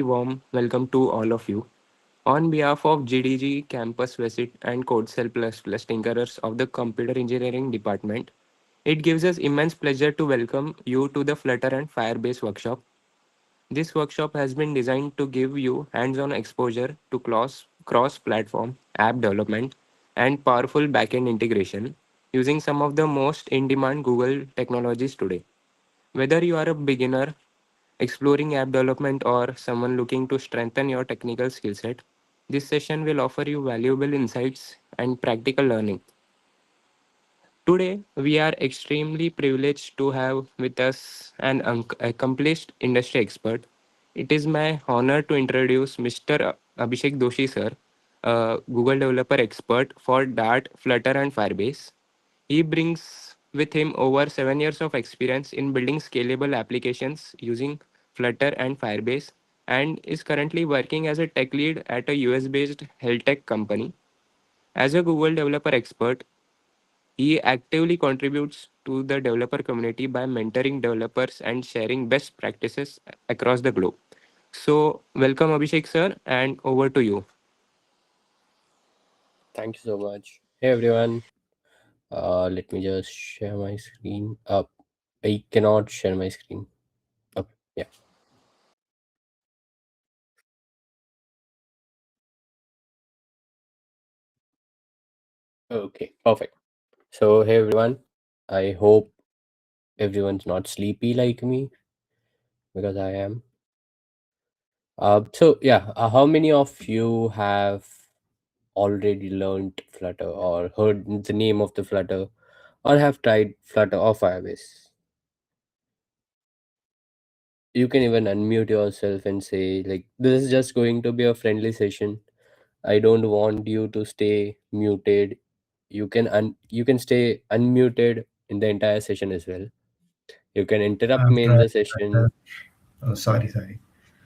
warm welcome to all of you. On behalf of GDG, Campus VESIT, and CodeCell Plus Tinkerers of the Computer Engineering Department, it gives us immense pleasure to welcome you to the Flutter and Firebase Workshop. This workshop has been designed to give you hands-on exposure to cross-platform app development and powerful backend integration using some of the most in-demand Google technologies today. Whether you are a beginner exploring app development or someone looking to strengthen your technical skill set, this session will offer you valuable insights and practical learning. Today, we are extremely privileged to have with us an accomplished industry expert. It is my honor to introduce Mr. Abhishek Doshi, sir, a Google developer expert for Dart, Flutter, and Firebase. He brings with him over 7 years of experience in building scalable applications using Flutter and Firebase and is currently working as a tech lead at a US-based HealthTech company. As a Google developer expert, he actively contributes to the developer community by mentoring developers and sharing best practices across the globe. So, welcome Abhishek sir, and over to you. Thank you so much. Hey everyone. Let me just share my screen up. I cannot share my screen. Okay, yeah. Okay, perfect. So hey everyone. I hope everyone's not sleepy like me because I am. How many of you have already learned Flutter or heard the name of the Flutter or have tried Flutter or Firebase? You can even unmute yourself and say like this is just going to be a friendly session. I don't want you to stay muted. You can stay unmuted in the entire session as well. You can interrupt I've me in tried the session. Flutter. Oh, sorry.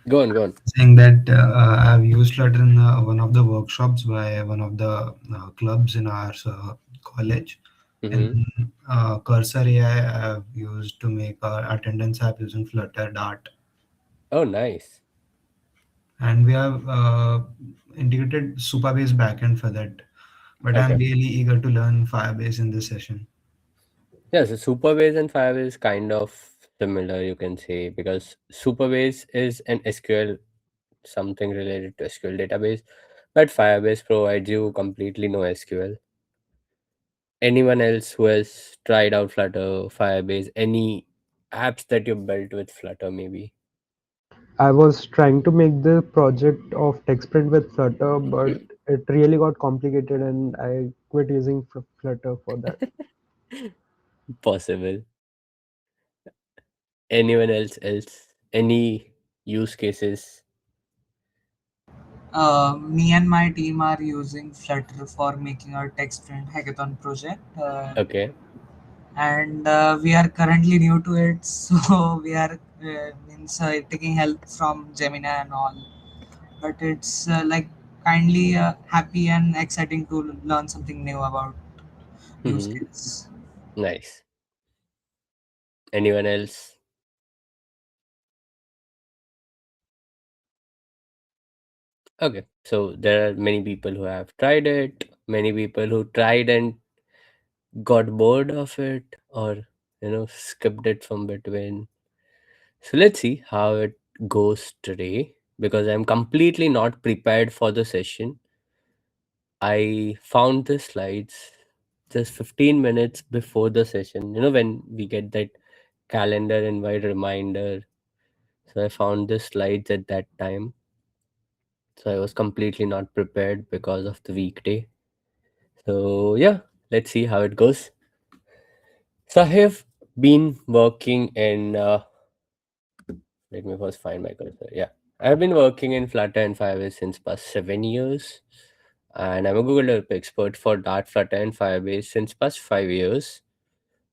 Go on, go on. Saying that I've used Flutter in one of the workshops by one of the clubs in our college. In Mm-hmm. Cursor AI, I've used to make our attendance app using Flutter Dart, Oh, nice. and we have integrated Supabase backend for that. But I'm Okay. really eager to learn Firebase in this session. Yeah, so Superbase and Firebase is kind of similar, you can say, because Superbase is an SQL, something related to SQL database, but Firebase provides you completely no SQL. Anyone else who has tried out Flutter, Firebase, any apps that you built with Flutter, maybe? I was trying to make the project of TextPrint with Flutter, but it really got complicated and I quit using Flutter for that. Possible. Anyone else? Any use cases? Me and my team are using Flutter for making our text print hackathon project, Okay. and we are currently new to it, so we are taking help from Gemini and all. But it's like kindly happy and exciting to learn something new about use Mm-hmm. cases. Nice. Anyone else? Okay. So there are many people who have tried it, many people who tried and got bored of it or skipped it from between. So let's see how it goes today because I'm completely not prepared for the session. I found the slides just 15 minutes before the session, when we get that calendar invite reminder. So I found the slides at that time. So I was completely not prepared because of the weekday. So yeah, let's see how it goes. So I have been working in let me first find my cursor. Yeah. I've been working in Flutter and Firebase since past 7 years. And I'm a Google developer expert for Dart, Flutter, and Firebase since past 5 years.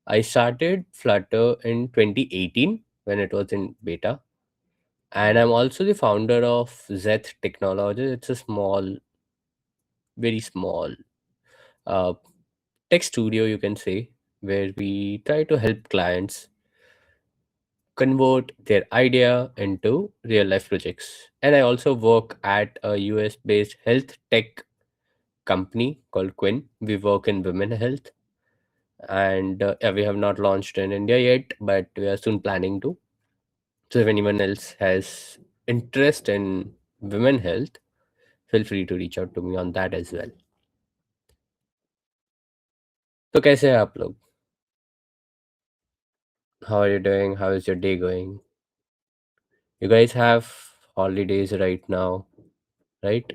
I started Flutter in 2018 when it was in beta. And I'm also the founder of Zeth Technology. It's a small, very small uh, tech studio, you can say, where we try to help clients convert their idea into real life projects. And I also work at a US based health tech company called Quinn. We work in women health, and yeah, we have not launched in India yet, but we are soon planning to. So if anyone else has interest in women health, feel free to reach out to me on that as well. तो कैसे हैं आप लोग? How are you doing? How is your day going? You guys have holidays right now, right?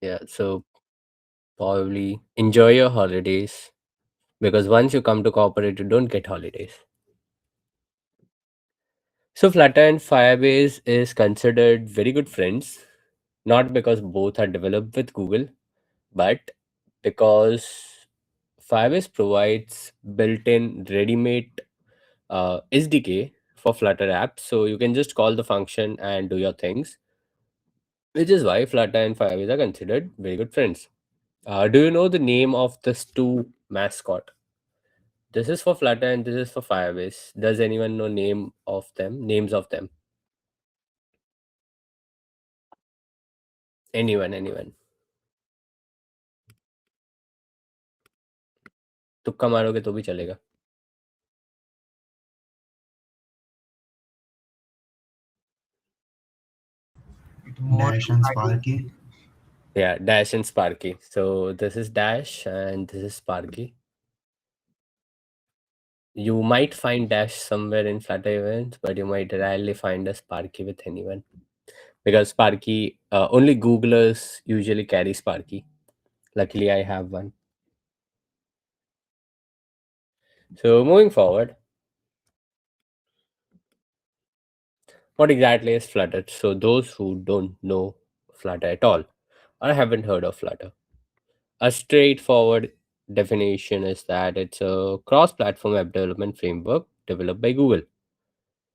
Yeah, so probably enjoy your holidays because once you come to corporate, you don't get holidays. So Flutter and Firebase is considered very good friends, not because both are developed with Google, but because Firebase provides built-in ready-made SDK for Flutter apps, so you can just call the function and do your things, which is why Flutter and Firebase are considered very good friends. Do you know the name of this two mascot? This is for Flutter and this is for Firebase. Does anyone know name of them? Names of them? Anyone? Anyone? तुक्का मारोगे तो भी चलेगा. It more Dash to and Hadoop. Sparky. Yeah, Dash and Sparky. So this is Dash and this is Sparky. You might find Dash somewhere in Flutter events, but you might rarely find a Sparky with anyone because Sparky only Googlers usually carry Sparky. Luckily, I have one. So moving forward, what exactly is Flutter? So those who don't know Flutter at all or haven't heard of Flutter, a straightforward definition is that it's a cross-platform web development framework developed by Google.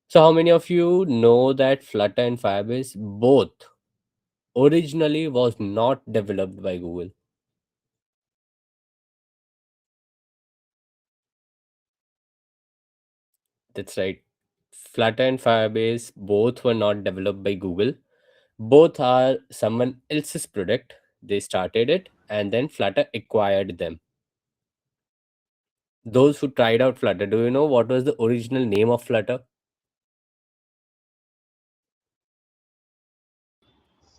So how many of you know that Flutter and Firebase both originally was not developed by Google? That's right. Flutter and Firebase both were not developed by Google. Both are someone else's product. They started it and then Flutter acquired them. Those who tried out Flutter, do you know what was the original name of Flutter?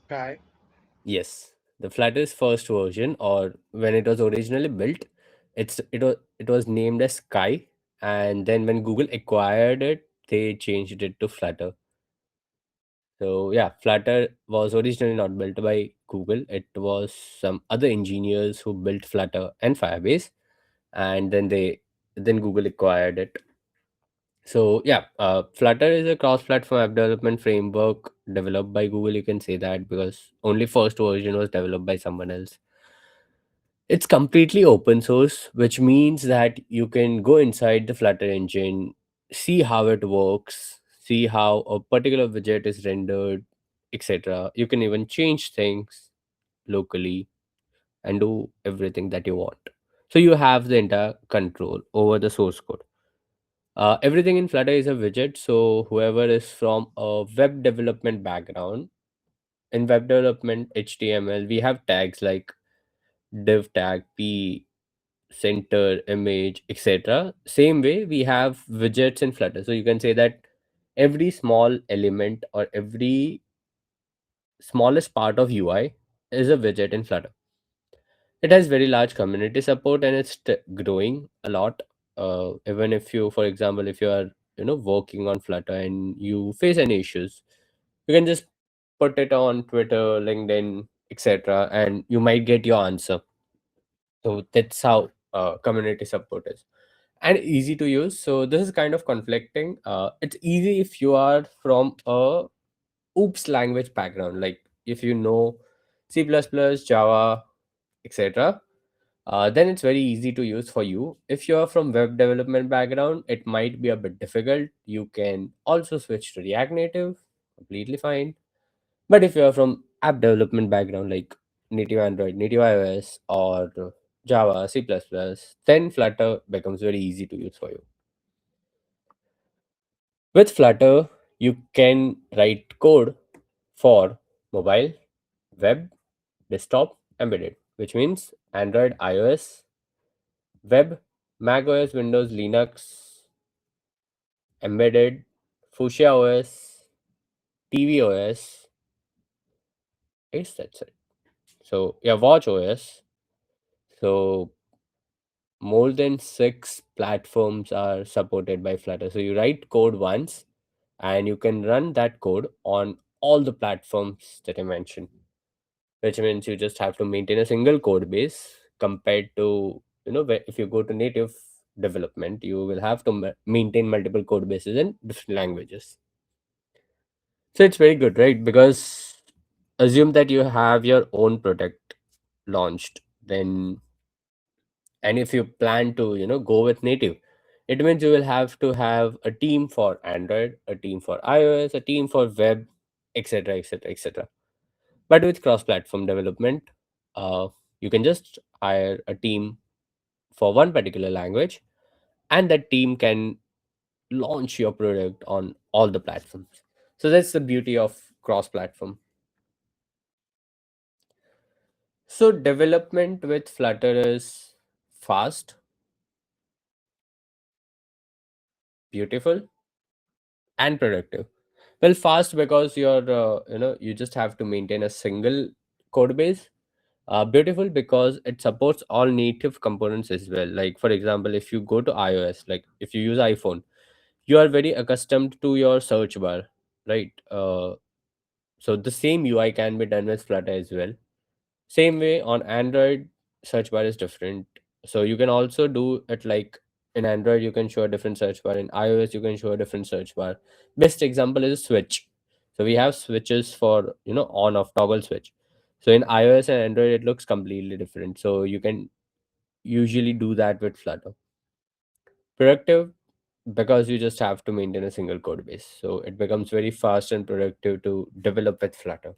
Sky. Yes, the Flutter's first version, or when it was originally built, it was named as Sky, and then when Google acquired it, they changed it to Flutter. So yeah, Flutter was originally not built by Google. It was some other engineers who built Flutter and Firebase, and then Google acquired it. So yeah, Flutter is a cross-platform app development framework developed by Google. You can say that because only first version was developed by someone else. It's completely open source, which means that you can go inside the Flutter engine, see how it works, see how a particular widget is rendered, etc. You can even change things locally and do everything that you want. So you have the entire control over the source code. Everything in Flutter is a widget, so whoever is from a web development background, in web development HTML, we have tags like div tag, p, center, image, etc. Same way, we have widgets in Flutter. So you can say that every small element or every smallest part of UI is a widget in Flutter. It has very large community support and it's growing a lot. Even if you, for example, if you are working on Flutter and you face any issues, you can just put it on Twitter, LinkedIn, etc., and you might get your answer. So that's how community support is, and easy to use. So this is kind of conflicting. It's easy if you are from a oops language background, like if you know C++, Java, etc. Then it's very easy to use for you. If you're from web development background, it might be a bit difficult. You can also switch to React Native, completely fine. But if you're from app development background, like native Android, native iOS, or Java, C++, then Flutter becomes very easy to use for you. With Flutter, you can write code for mobile, web, desktop, embedded, which means Android, iOS, web, Mac OS, Windows, Linux, embedded, Fuchsia OS, TV OS. It's that's it. So yeah, Watch OS. So more than 6 platforms are supported by Flutter. So you write code once and you can run that code on all the platforms that I mentioned, which means you just have to maintain a single code base compared to, if you go to native development, you will have to maintain multiple code bases in different languages. So it's very good, right? Because assume that you have your own product launched, then and if you plan to go with native, it means you will have to have a team for Android, a team for iOS, a team for web, etc, etc, etc. But with cross platform development, uh, you can just hire a team for one particular language, and that team can launch your product on all the platforms. So that's the beauty of cross platform. So development with Flutter is fast, beautiful, and productive. Well, fast because you just have to maintain a single code base. Beautiful because it supports all native components as well. Like for example, if you go to iOS, like if you use iPhone, you are very accustomed to your search bar, right? So the same UI can be done with Flutter as well. Same way on Android, search bar is different. So you can also do it like in Android, you can show a different search bar. In iOS, you can show a different search bar. Best example is switch. So we have switches for, on off toggle switch. So in iOS and Android, it looks completely different. So you can usually do that with Flutter. Productive because you just have to maintain a single code base. So it becomes very fast and productive to develop with Flutter.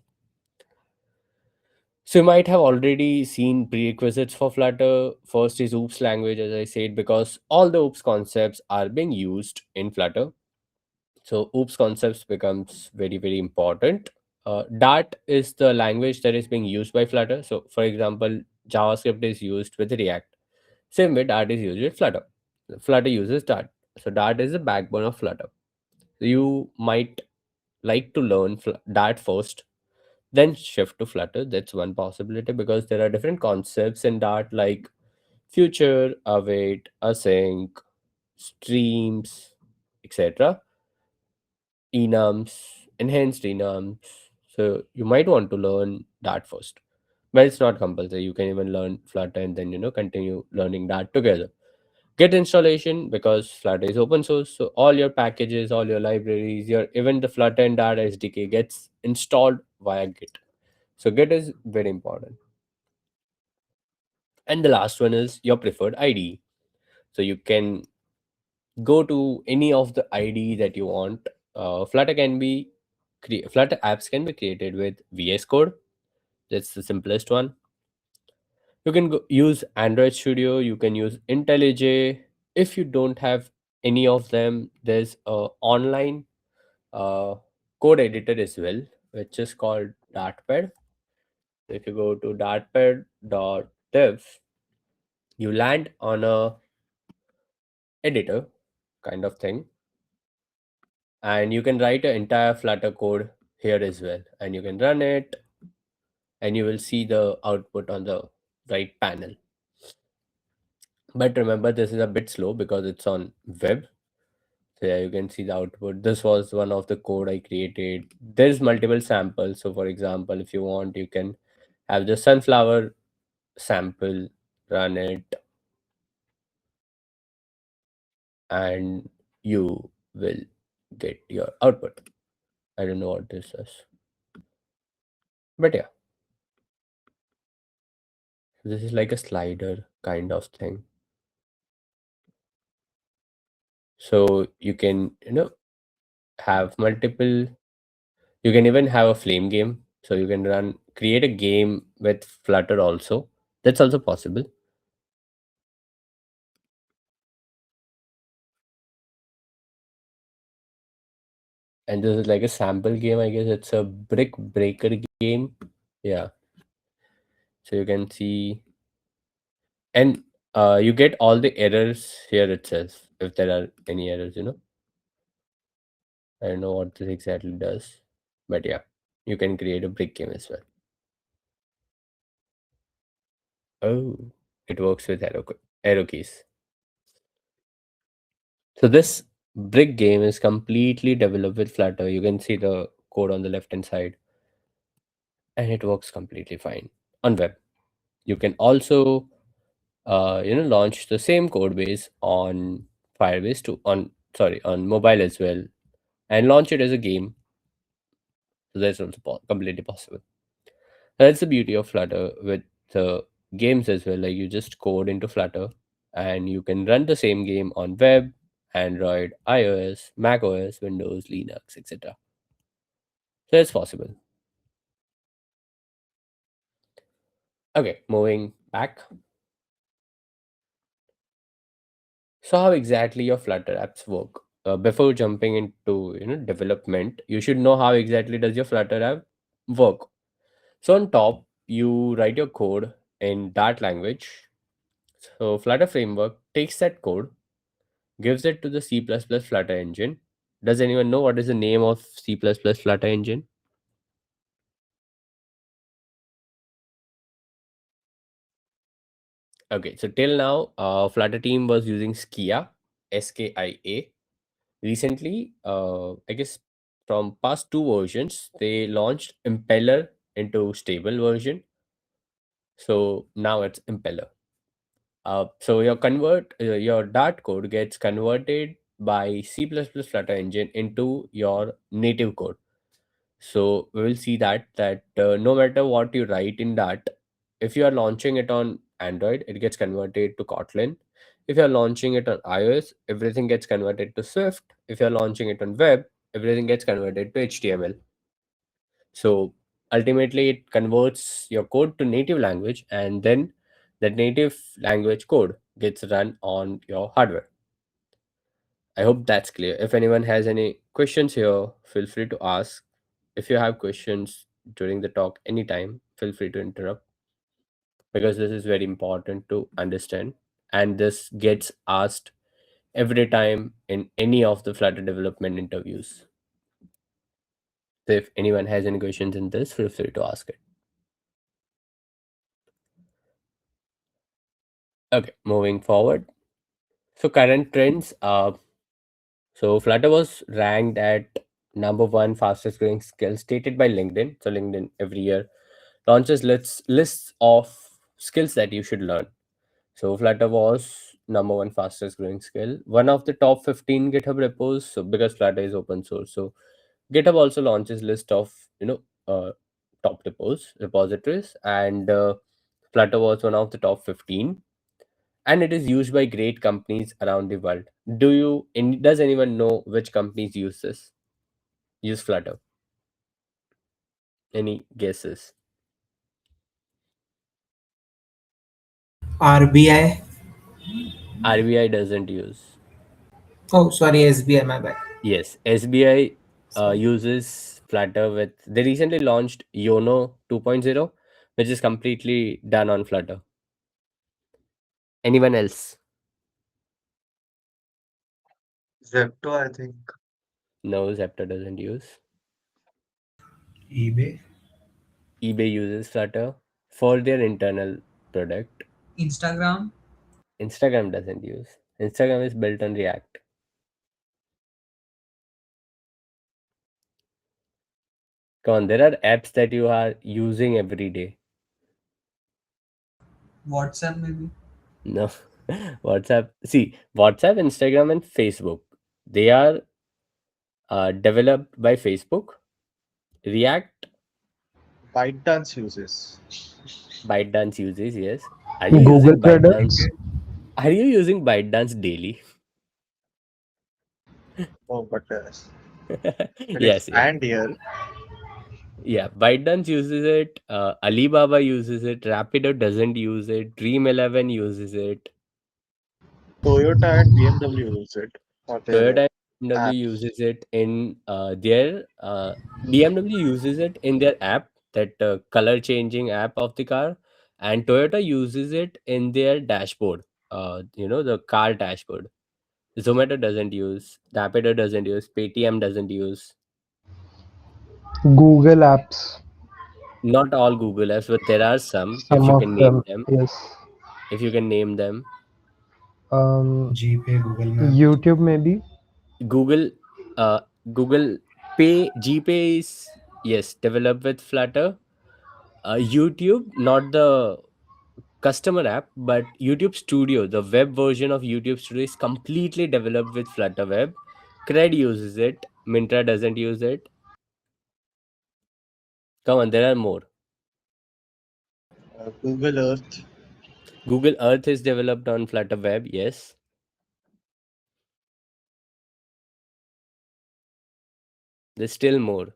So you might have already seen prerequisites for Flutter. First is OOPS language, as I said, because all the OOPS concepts are being used in Flutter. So OOPS concepts becomes very, very important. Dart is the language that is being used by Flutter. So for example, JavaScript is used with React. Same way Dart is used with Flutter. Flutter uses Dart. So Dart is the backbone of Flutter. You might like to learn Dart first, then shift to Flutter. That's one possibility because there are different concepts in Dart like future, await, async, streams, etc. Enums, enhanced enums. So you might want to learn Dart first, but it's not compulsory. You can even learn Flutter and then continue learning Dart together. Git installation because Flutter is open source, so all your packages, all your libraries, your even the Flutter and Dart SDK gets installed via Git. So Git is very important. And the last one is your preferred IDE. So you can go to any of the IDE that you want. Flutter apps can be created with VS Code. That's the simplest one. You can use Android Studio. You can use IntelliJ. If you don't have any of them, there's a online uh, code editor as well, which is called Dartpad. If you go to dartpad.dev, you land on a editor kind of thing, and you can write an entire Flutter code here as well, and you can run it, and you will see the output on the right panel. But remember, this is a bit slow because it's on web. So yeah, you can see the output. This was one of the code I created. There's multiple samples. So for example, if you want, you can have the sunflower sample, run it, and you will get your output. I don't know what this is, but yeah, this is like a slider kind of thing. So you can have multiple. You can even have a flame game So you can create a game with Flutter also. That's also possible. And this is like a sample game, I guess. It's a brick breaker game. Yeah. So you can see, and you get all the errors here itself if there are any errors. I don't know what this exactly does, but yeah, you can create a brick game as well. Oh, it works with arrow keys. So this brick game is completely developed with Flutter. You can see the code on the left hand side, and it works completely fine on web. You can also launch the same code base on Firebase to on sorry on mobile as well, and launch it as a game. So that's also completely possible. That's the beauty of Flutter with the games as well. Like you just code into Flutter, and you can run the same game on web, Android, iOS, Mac OS, Windows, Linux, etc. So it's possible. Okay, moving back. So how exactly your Flutter apps work? Before jumping into development, you should know how exactly does your Flutter app work. So on top, you write your code in that language. So Flutter framework takes that code, gives it to the C++ Flutter engine. Does anyone know what is the name of C++ Flutter engine? Okay, so till now, Flutter team was using Skia. Recently, I guess from past two versions, they launched Impeller into stable version. So now it's Impeller. So your Dart code gets converted by C++ Flutter engine into your native code. So we will see that no matter what you write in Dart, if you are launching it on Android, it gets converted to Kotlin. If you are launching it on iOS, everything gets converted to Swift. If you are launching it on web, everything gets converted to HTML. So ultimately, it converts your code to native language, and then that native language code gets run on your hardware. I hope that's clear. If anyone has any questions here, feel free to ask. If you have questions during the talk anytime, feel free to interrupt, because this is very important to understand, and this gets asked every time in any of the Flutter development interviews. So if anyone has any questions in this, feel free to ask it. Okay, moving forward. So current trends. So Flutter was ranked at number one fastest growing skill stated by LinkedIn. So LinkedIn every year launches lists of skills that you should learn. So Flutter was number one fastest growing skill. One of the top 15 GitHub repos. So because Flutter is open source, so GitHub also launches list of top repositories, and Flutter was one of the top 15, and it is used by great companies around the world. Does anyone know which companies use Flutter? Any guesses? RBI. RBI doesn't use. Oh, sorry, SBI. My bad. Yes, SBI Sorry. uses Flutter with. They recently launched Yono 2.0, which is completely done on Flutter. Anyone else? Zepto, I think. No, Zepto doesn't use. eBay. eBay uses Flutter for their internal product. Instagram. Instagram doesn't use. Instagram is built on React. Come on, there are apps that you are using every day. WhatsApp maybe. No, WhatsApp. See, WhatsApp, Instagram, and Facebook. They are developed by Facebook. React, ByteDance uses. ByteDance uses. Yes. Are you Google using ByteDance? products. Are you using ByteDance daily? Oh, but it is Yes. Yes. and here. Yeah, ByteDance uses it, Alibaba uses it, Rapido doesn't use it, Dream11 uses it, Toyota and BMW use it for their Toyota and BMW apps. uses it in their BMW uses it in their app, that color changing app of the car, and Toyota uses it in their dashboard. The car dashboard. Zomato doesn't use, Rapido doesn't use, Paytm doesn't use. Google Apps, Not all Google apps, but there are some. If some you of can name them, them, yes. if you can name them, GPay, Google Maps. YouTube maybe. Google, uh, Google Pay, GPay is, yes, developed with Flutter. YouTube, not the customer app, but YouTube Studio, the web version of YouTube Studio, is completely developed with Flutter Web. Cred uses it. Mintra doesn't use it. Come on, there are more. Google Earth. Google Earth is developed on Flutter Web. Yes, there's still more.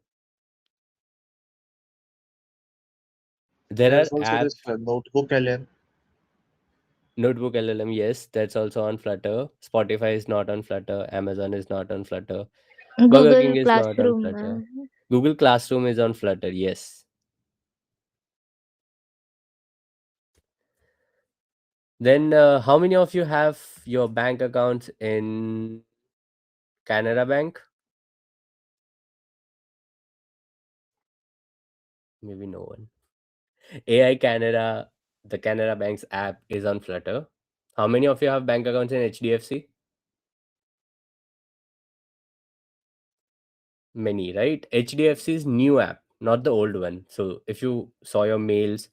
There are There's also this apps. notebook LM. Notebook LLM, yes, that's also on Flutter. Spotify is not on Flutter. Amazon is not on Flutter. Burger King Google is not on Classroom. Flutter. Google Classroom is on Flutter, yes. Then, how many of you have your bank accounts in Canara Bank? Maybe no one. AI Canara, the Canara Bank's app is on Flutter. How many of you have bank accounts in HDFC? Many, right? HDFC's new app, not the old one. So if you saw your mails,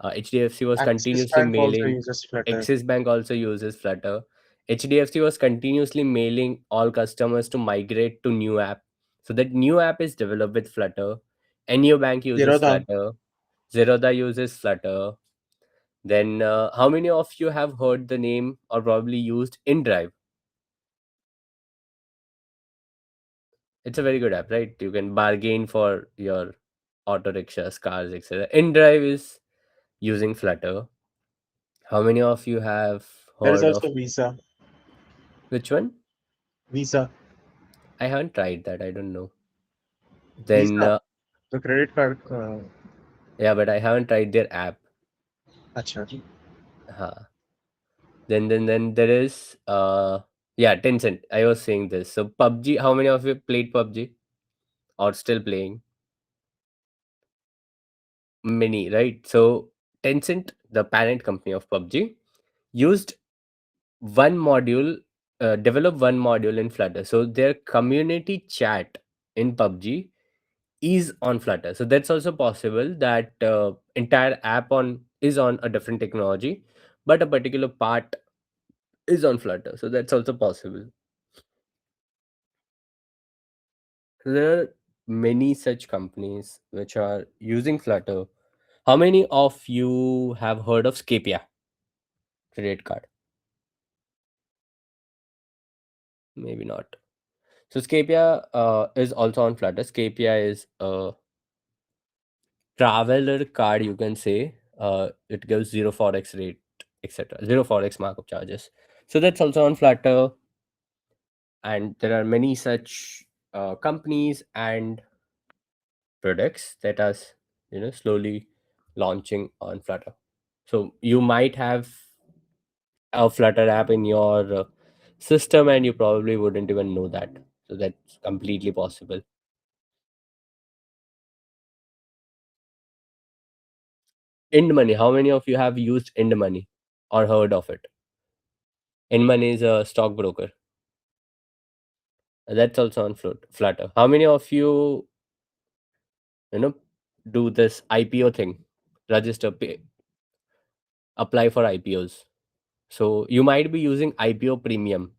HDFC was Axis continuously Bank also mailing. uses Flutter. Axis Bank also uses Flutter. HDFC was continuously mailing all customers to migrate to new app. So that new app is developed with Flutter. NU Bank uses Zerodha. Flutter. Zerodha uses Flutter. Then how many of you have heard the name or probably used InDrive? It's a very good app, right? You can bargain for your auto rickshaws, cars, etc. InDrive is using Flutter. How many of you have There is heard of also Visa. which one? Visa. I haven't tried that. I don't know. Then Visa. The credit card. yeah, but I haven't tried their app. Acha. Huh. Then there is yeah, Tencent. I was saying this. So PUBG. How many of you played PUBG or still playing? Many, right? So Tencent, the parent company of PUBG, used one module, develop one module in Flutter. So their community chat in PUBG is on Flutter. So that's also possible that entire app on is on a different technology, but a particular part is on Flutter. So that's also possible. So there are many such companies which are using Flutter. How many of you have heard of Scapia credit card? Maybe not. So Scapia is also on Flutter. Scapia is a traveler card, you can say. It gives zero forex rate, etc. Zero forex markup charges. So that's also on Flutter, and there are many such companies and products that are slowly launching on Flutter. So you might have a Flutter app in your system, and you probably wouldn't even know that. So that's completely possible. End Money. How many of you have used End Money or heard of it? End Money is a stockbroker. That's also on Flutter. How many of you know, do this IPO thing? Register, pay, apply for IPOs. So you might be using IPO Premium.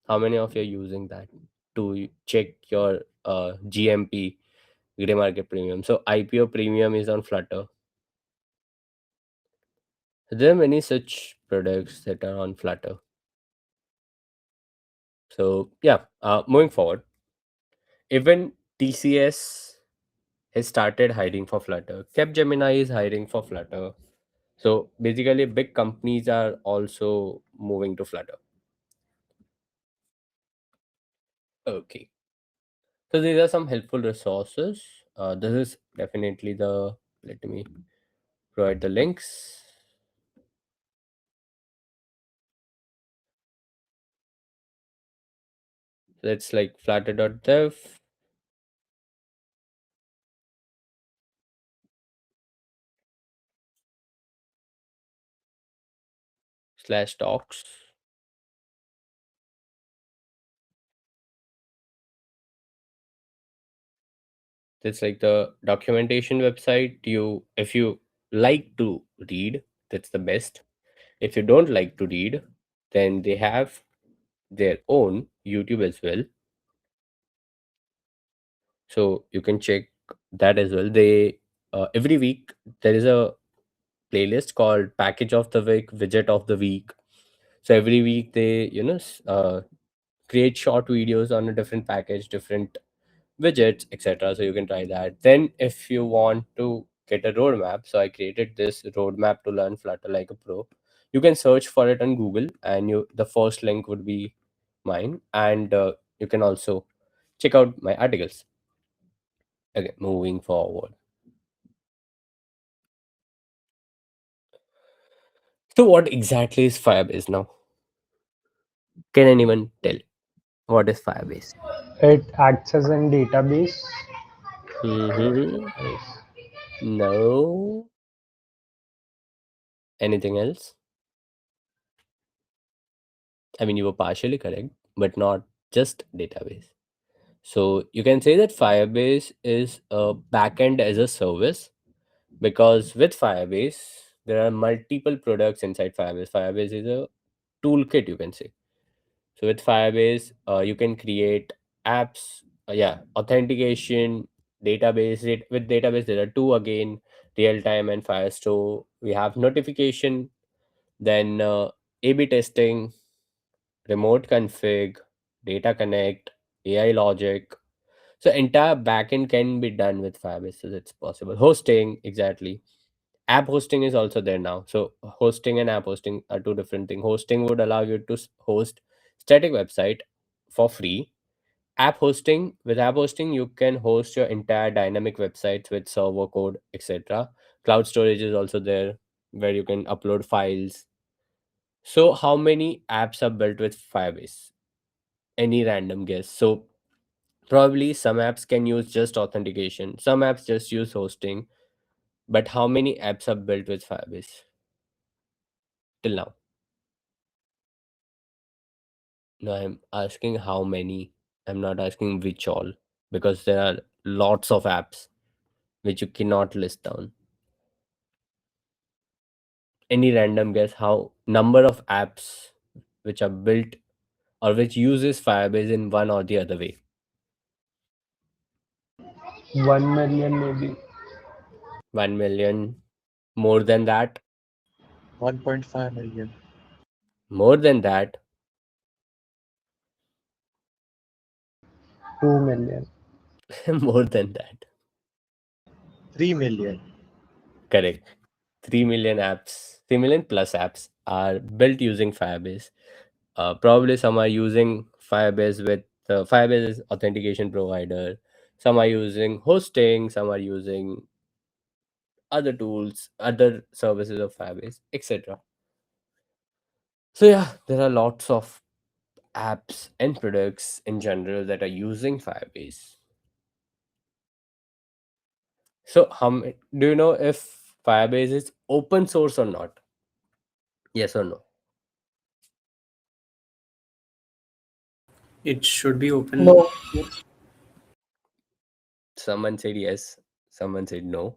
How many of you are using that to check your GMP, Grey Market Premium? So IPO Premium is on Flutter. There are many such products that are on Flutter. So yeah, moving forward, even TCS has started hiring for Flutter. Capgemini is hiring for Flutter. So basically, big companies are also moving to Flutter. Okay. So these are some helpful resources. This is definitely the, let me provide the links. So it's like flutter.dev slash talks. It's like the documentation website. You, if you like to read, that's the best. If you don't like to read, then they have their own YouTube as well. So you can check that as well. They every week there is a playlist called Package of the Week, Widget of the Week. So every week they create short videos on a different package, different widgets, etc. So you can try that. Then if you want to get a roadmap, so I created this roadmap to learn Flutter like a pro. You can search for it on Google, and you the first link would be mine, and you can also check out my articles. Okay, moving forward. So what exactly is Firebase now? Can anyone tell what is Firebase? It acts as an database. Mm-hmm. Yes. No. Anything else? I mean, you were partially correct, but not just database. So you can say that Firebase is a backend as a service, because with Firebase, there are multiple products inside Firebase. Firebase is a toolkit, you can say. So with Firebase, you can create apps, yeah, authentication, database. With database, there are two again, real time and Firestore. We have notification, then A/B testing, remote config, data connect, AI logic. So entire backend can be done with Firebase, so it's possible. Hosting, exactly. App hosting is also there now. So hosting and app hosting are two different things. Hosting would allow you to host static website for free. App hosting, you can host your entire dynamic websites with server code, etc. Cloud storage is also there, where you can upload files. So how many apps are built with Firebase? Any random guess? So probably some apps can use just authentication, some apps just use hosting, but how many apps are built with Firebase till now? No, I'm asking how many. I'm not asking which all, because there are lots of apps which you cannot list down. Any random guess how number of apps which are built or which uses Firebase in one or the other way? 1 million maybe. 1 million? More than that? 1.5 million. More than that? 2 million. More than that? 3 million. Correct. 3 million apps, 3 million plus apps are built using Firebase. Probably some are using Firebase with Firebase is authentication provider. Some are using hosting. Some are using other tools, other services of Firebase, etc. So yeah, there are lots of apps and products in general that are using Firebase. So do you know if Firebase is open source or not? Yes or no? It should be open. No. Yes. Someone said yes, someone said no.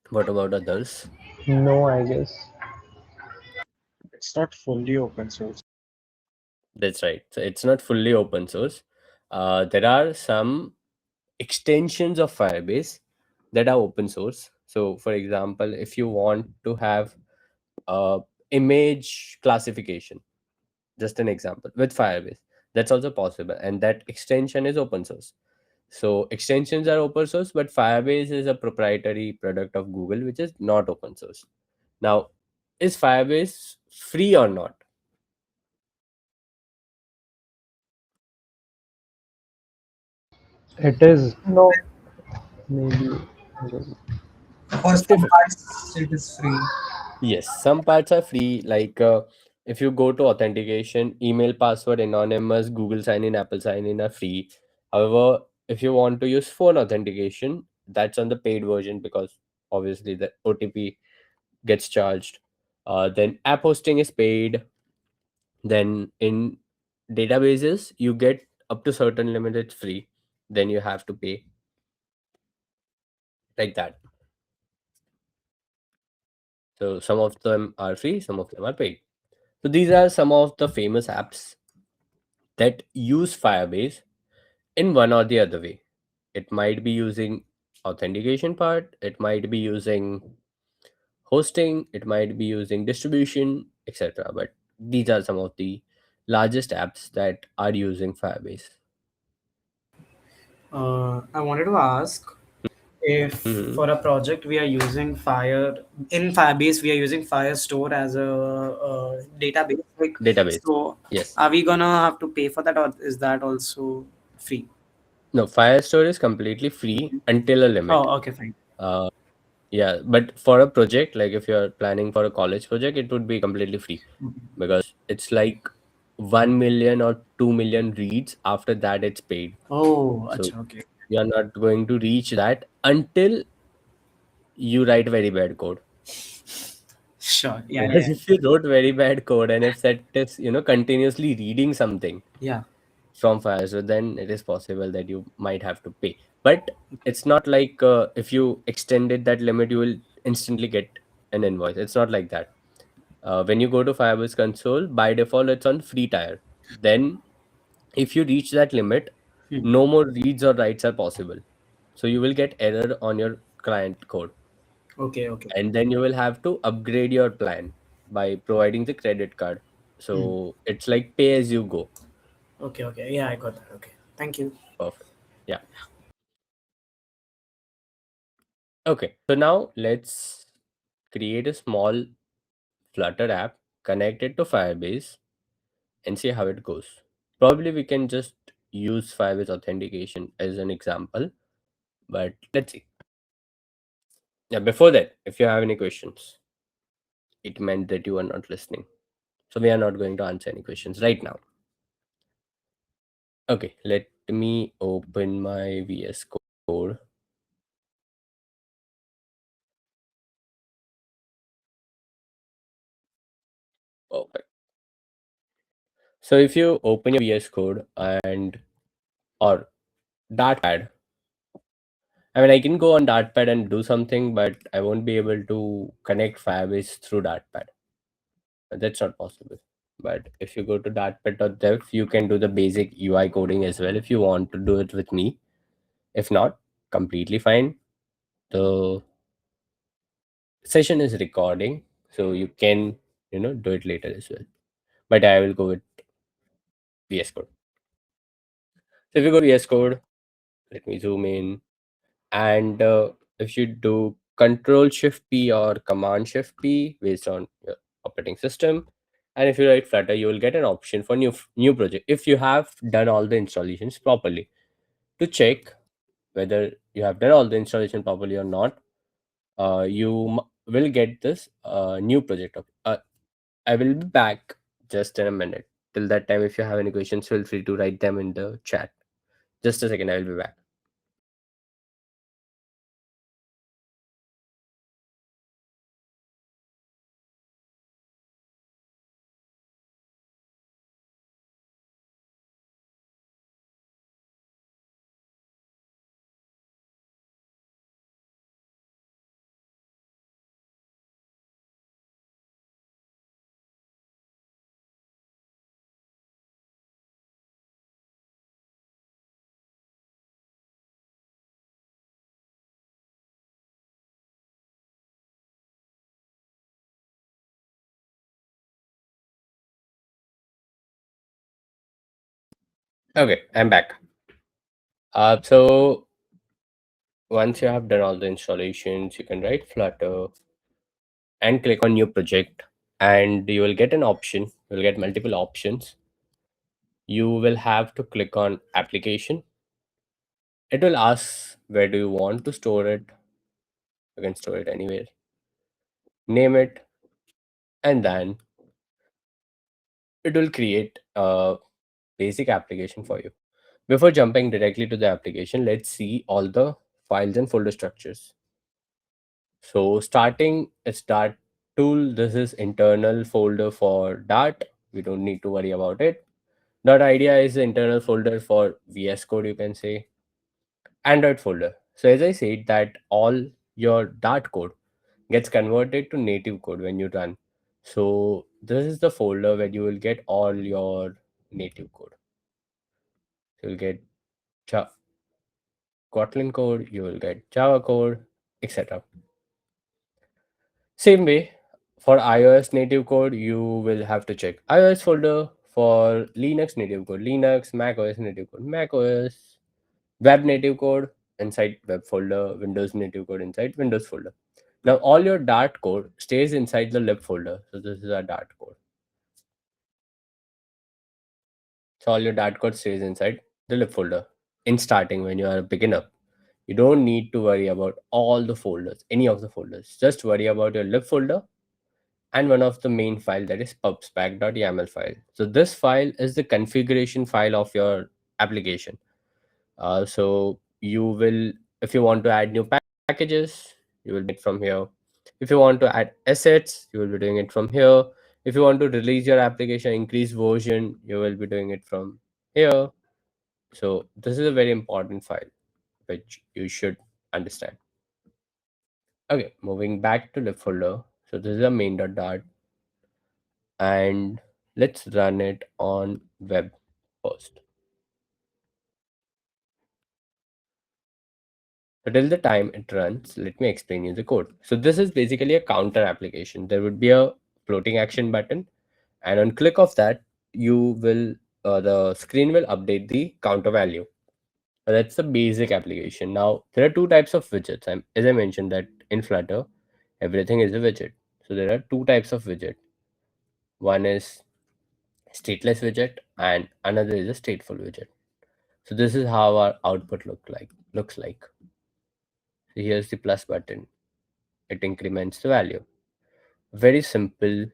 What about others? No, I guess. It's not fully open source. That's right. So it's not fully open source. There are some extensions of Firebase that are open source. So, for example, if you want to have image classification, just an example with Firebase, That's also possible, and that extension is open source. So extensions are open source, but Firebase is a proprietary product of Google, which is not open source. Now, is Firebase free or not? It is No. maybe. I don't know. For some 50-50. parts, it is free. Yes, some parts are free. Like if you go to authentication, email, password, anonymous, Google sign in, Apple sign in are free. However, if you want to use phone authentication, that's on the paid version, because obviously the OTP gets charged. Then app hosting is paid. Then in databases, you get up to certain limit, it's free. Then you have to pay, like that. So some of them are free, some of them are paid. So these are some of the famous apps that use Firebase in one or the other way. It might be using authentication part, it might be using hosting, it might be using distribution, etc. But these are some of the largest apps that are using Firebase. I wanted to ask if Mhm. for a project we are using Fire in Firebase, we are using Firestore as a database. Like, Database. so Yes. are we gonna have to pay for that, or is that also free? No, Firestore is completely free until a limit. Oh, okay, fine. Uh, yeah, but for a project, like if you're planning for a college project, it would be completely free, because it's like 1 million or 2 million reads. After that, it's paid. Oh, So acha, okay. you're not going to reach that until you write very bad code. Sure. Yeah, yeah, Because if you wrote very bad code, and if that is, continuously reading something yeah. from Firestore, then it is possible that you might have to pay. But it's not like if you extended that limit, you will instantly get an invoice. It's not like that. When you go to Firebase console, by default, it's on free tier. Then, if you reach that limit, Hmm. no more reads or writes are possible. So you will get error on your client code, Okay, okay. and then you will have to upgrade your plan by providing the credit card. Hmm. So it's like pay as you go. Okay, okay. Yeah, I got that. Okay. Thank you. Perfect. Yeah. Okay. So now let's create a small Flutter app, connect it to Firebase, and see how it goes. Probably we can just use Firebase authentication as an example, but let's see. Yeah, before that, if you have any questions, it meant that you are not listening. So we are not going to answer any questions right now. Okay, let me open my VS Code. Perfect. So if you open your VS Code and or Dartpad, I mean, I can go on Dartpad and do something, but I won't be able to connect Firebase through Dartpad. That's not possible. But if you go to dartpad.dev, you can do the basic UI coding as well if you want to do it with me. If not, completely fine. The session is recording, so you can, do it later as well. But I will go with VS Code. So if you go to VS Code, let me zoom in. And if you do Control Shift P or Command Shift P based on your operating system, and if you write Flutter, you will get an option for new project if you have done all the installations properly. To check whether you have done all the installation properly or not, you will get this new project. I will be back just in a minute. Till that time, if you have any questions, feel free to write them in the chat. Just a second, I will be back. Okay, I'm back. So once you have done all the installations, you can write Flutter and click on new project, and you will get an option. You'll get multiple options. You will have to click on application. It will ask where do you want to store it. You can store it anywhere. Name it, and then it will create a basic application for you. Before jumping directly to the application, let's see all the files and folder structures. So starting a start tool, this is internal folder for Dart. We don't need to worry about it. Dot idea is the internal folder for VS Code, you can say. Android folder. So as I said that all your Dart code gets converted to native code when you run. So this is the folder where you will get all your native code. You'll get Kotlin code, you will get Java code, etc. Same way, for iOS native code, you will have to check iOS folder. For Linux native code, Linux, Mac OS native code, Mac OS, web native code inside web folder, Windows native code inside Windows folder. Now all your Dart code stays inside the lib folder. So this is our Dart code. So all your Dart code stays inside the lib folder. In starting, when you are a beginner, you don't need to worry about all the folders, any of the folders. Just worry about your lib folder and one of the main file, that is pubspec.yaml file. So this file is the configuration file of your application. So you will, if you want to add new packages, you will do it from here. If you want to add assets, you will be doing it from here. If you want to release your application, increase version, you will be doing it from here. So this is a very important file which you should understand. Okay, moving back to the folder. So this is a main.dart, and let's run it on web first. So till the time it runs, let me explain you the code. So this is basically a counter application. There would be a floating action button, and on click of that, you will the screen will update the counter value. That's the basic application. Now there are two types of widgets. As I mentioned that in Flutter, everything is a widget. So there are two types of widget. One is stateless widget, and another is a stateful widget. So this is how our output looks like. So here's the plus button. It increments the value. Very simple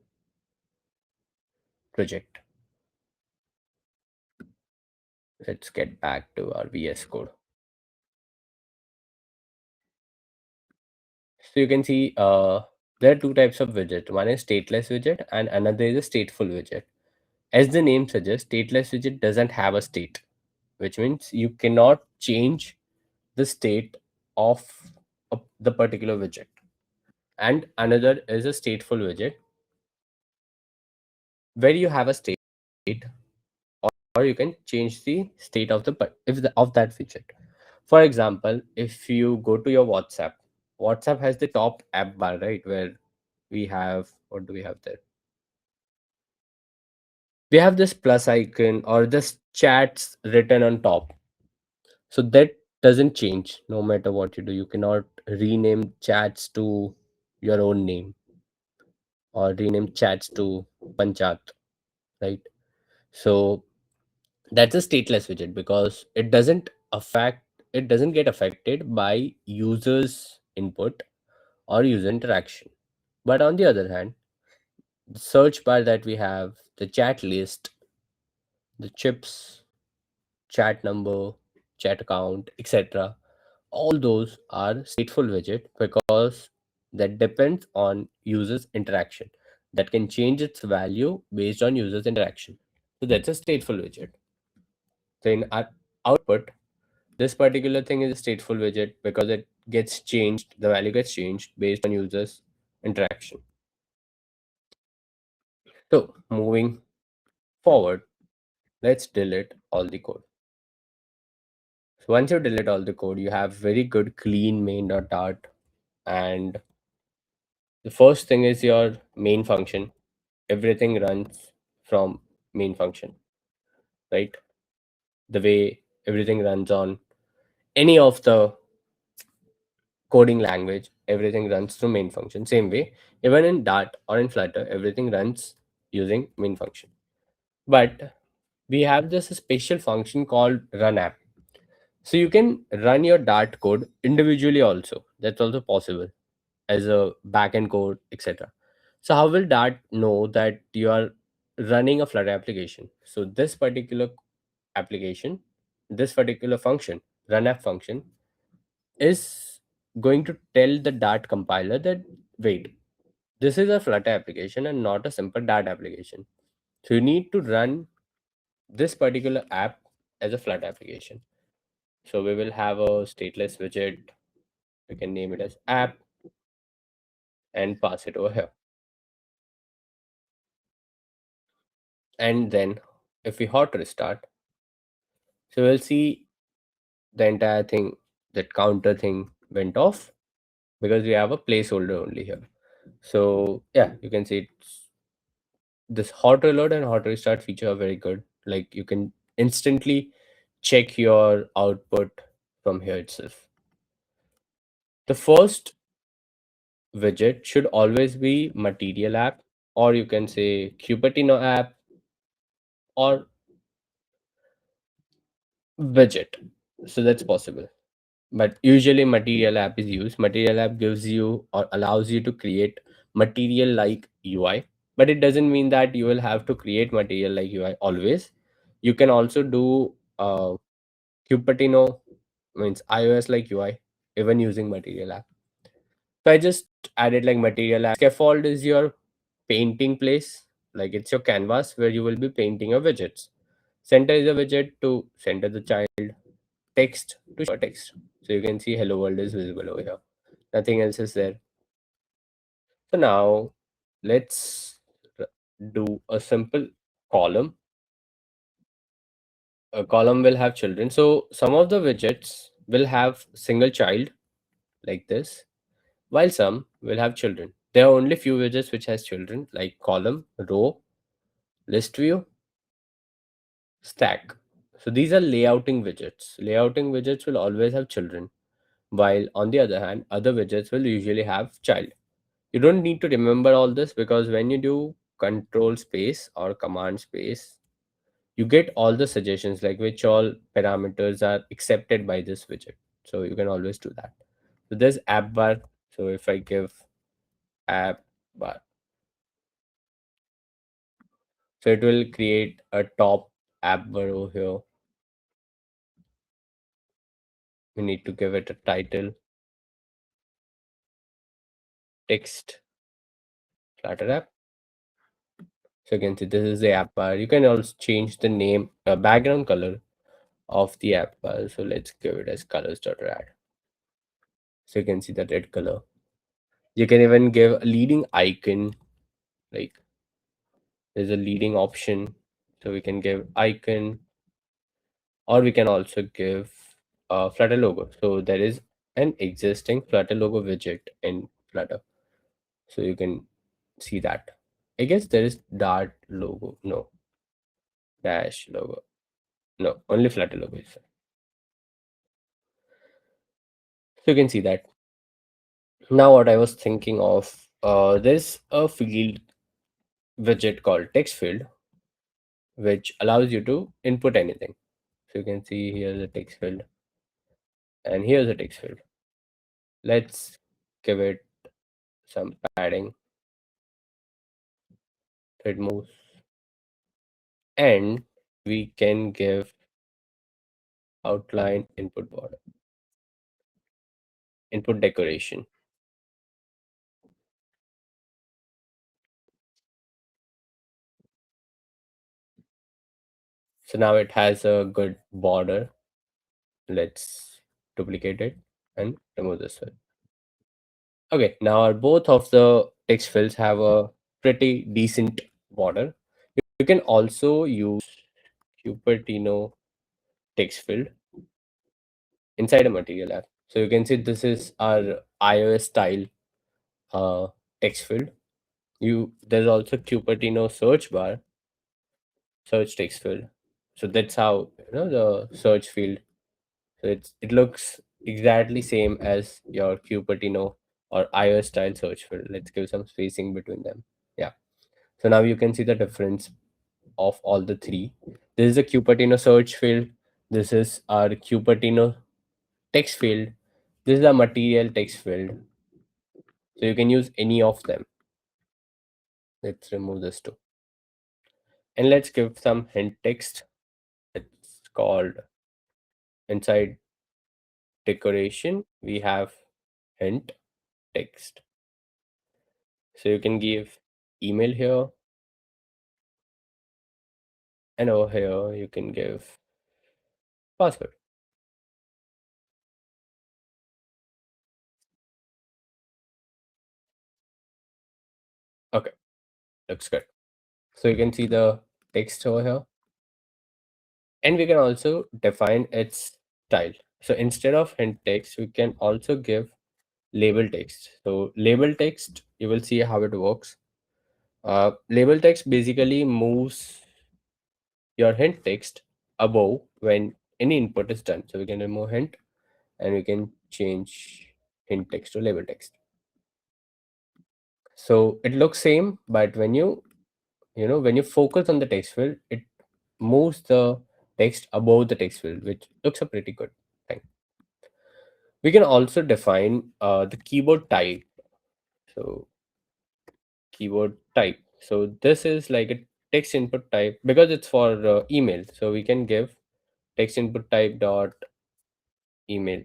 project. Let's get back to our VS Code. So you can see there are two types of widget. One is stateless widget and another is a stateful widget. As the name suggests, stateless widget doesn't have a state, which means you cannot change the state of the particular widget. And another is a stateful widget where you have a state, or you can change the state of of that widget. For example, if you go to your WhatsApp has the top app bar, right? Where we have, what do we have there? We have this plus icon or this chats written on top. So that doesn't change no matter what you do. You cannot rename chats to your own name or rename chats to Panchat, right? So that's a stateless widget because it doesn't get affected by users input or user interaction. But on the other hand, the search bar that we have, the chat list, the chips, chat number, chat account, etc., all those are stateful widget because that depends on users interaction, that can change its value based on users interaction. So that's a stateful widget. So in our output, this particular thing is a stateful widget because it gets changed, the value gets changed based on users interaction. So moving forward, let's delete all the code. So once you delete all the code, you have very good clean main.dart, and the first thing is your main function. Everything runs from main function, right? the way everything runs on any of the coding language, everything runs through main function. Same way, even in Dart or in Flutter, everything runs using main function. But we have this special function called run app. So you can run your Dart code individually also. That's also possible as a backend code, etc. So how will Dart know that you are running a Flutter application? So this particular application, this particular function, run app function, is going to tell the Dart compiler that wait, this is a Flutter application and not a simple Dart application. So you need to run this particular app as a Flutter application. So we will have a stateless widget. We can name it as app and pass it over here. And then if we hot restart, so we'll see the entire thing, that counter thing went off because we have a placeholder only here. So yeah, you can see it's, this hot reload and hot restart feature are very good. Like you can instantly check your output from here itself. The first widget should always be material app, or you can say Cupertino app or widget. So that's possible. But usually material app is used. Material app gives you or allows you to create material like UI, but it doesn't mean that you will have to create material like UI always. You can also do Cupertino, means iOS like UI, even using material app. So I just added like material app. Scaffold is your painting place, like it's your canvas where you will be painting your widgets. Center is a widget to center the child. Text to show text. So you can see hello world is visible over here. Nothing else is there. So now let's do a simple column. A column will have children. So some of the widgets will have single child like this, while some will have children. There are only few widgets which has children like column, row, list view, stack. So these are layouting widgets. Layouting widgets will always have children, while on the other hand, other widgets will usually have child. You don't need to remember all this because when you do control space or command space, you get all the suggestions like which all parameters are accepted by this widget. So you can always do that. So there's app bar. So if I give app bar, so it will create a top app bar over here. We need to give it a title, text, Flutter app. So you can see this is the app bar. You can also change the name, background color of the app bar. So let's give it as colors.rad. So you can see the red color. You can even give a leading icon, like there's a leading option. So we can give icon, or we can also give a Flutter logo. So there is an existing Flutter logo widget in Flutter. So you can see that. I guess there is Dart logo. No. Dash logo. No, only Flutter logo is there. So you can see that. Now what I was thinking of, there's a field widget called text field, which allows you to input anything. So you can see here's a text field and here's a text field. Let's give it some padding so it moves, and we can give outline input border, input decoration. So now it has a good border. Let's duplicate it and remove this one. Okay, now both of the text fields have a pretty decent border. You can also use Cupertino text field inside a material app. So you can see this is our iOS style text field. There's also Cupertino search bar, search text field. So that's how the search field. So it looks exactly same as your Cupertino or iOS style search field. Let's give some spacing between them. Yeah. So now you can see the difference of all the three. This is a Cupertino search field. This is our Cupertino text field. This is a material text field. So you can use any of them. Let's remove this too. And let's give some hint text. It's called inside decoration. We have hint text. So you can give email here, and over here you can give password. Okay, looks good. So you can see the text over here, and we can also define its style. So instead of hint text, we can also give label text. So label text, you will see how it works. Label text basically moves your hint text above when any input is done. So we can remove hint and we can change hint text to label text. So it looks same, but when you focus on the text field, it moves the text above the text field, which looks a pretty good thing. We can also define the keyboard type. So keyboard type. So this is like a text input type because it's for email. So we can give text input type dot email,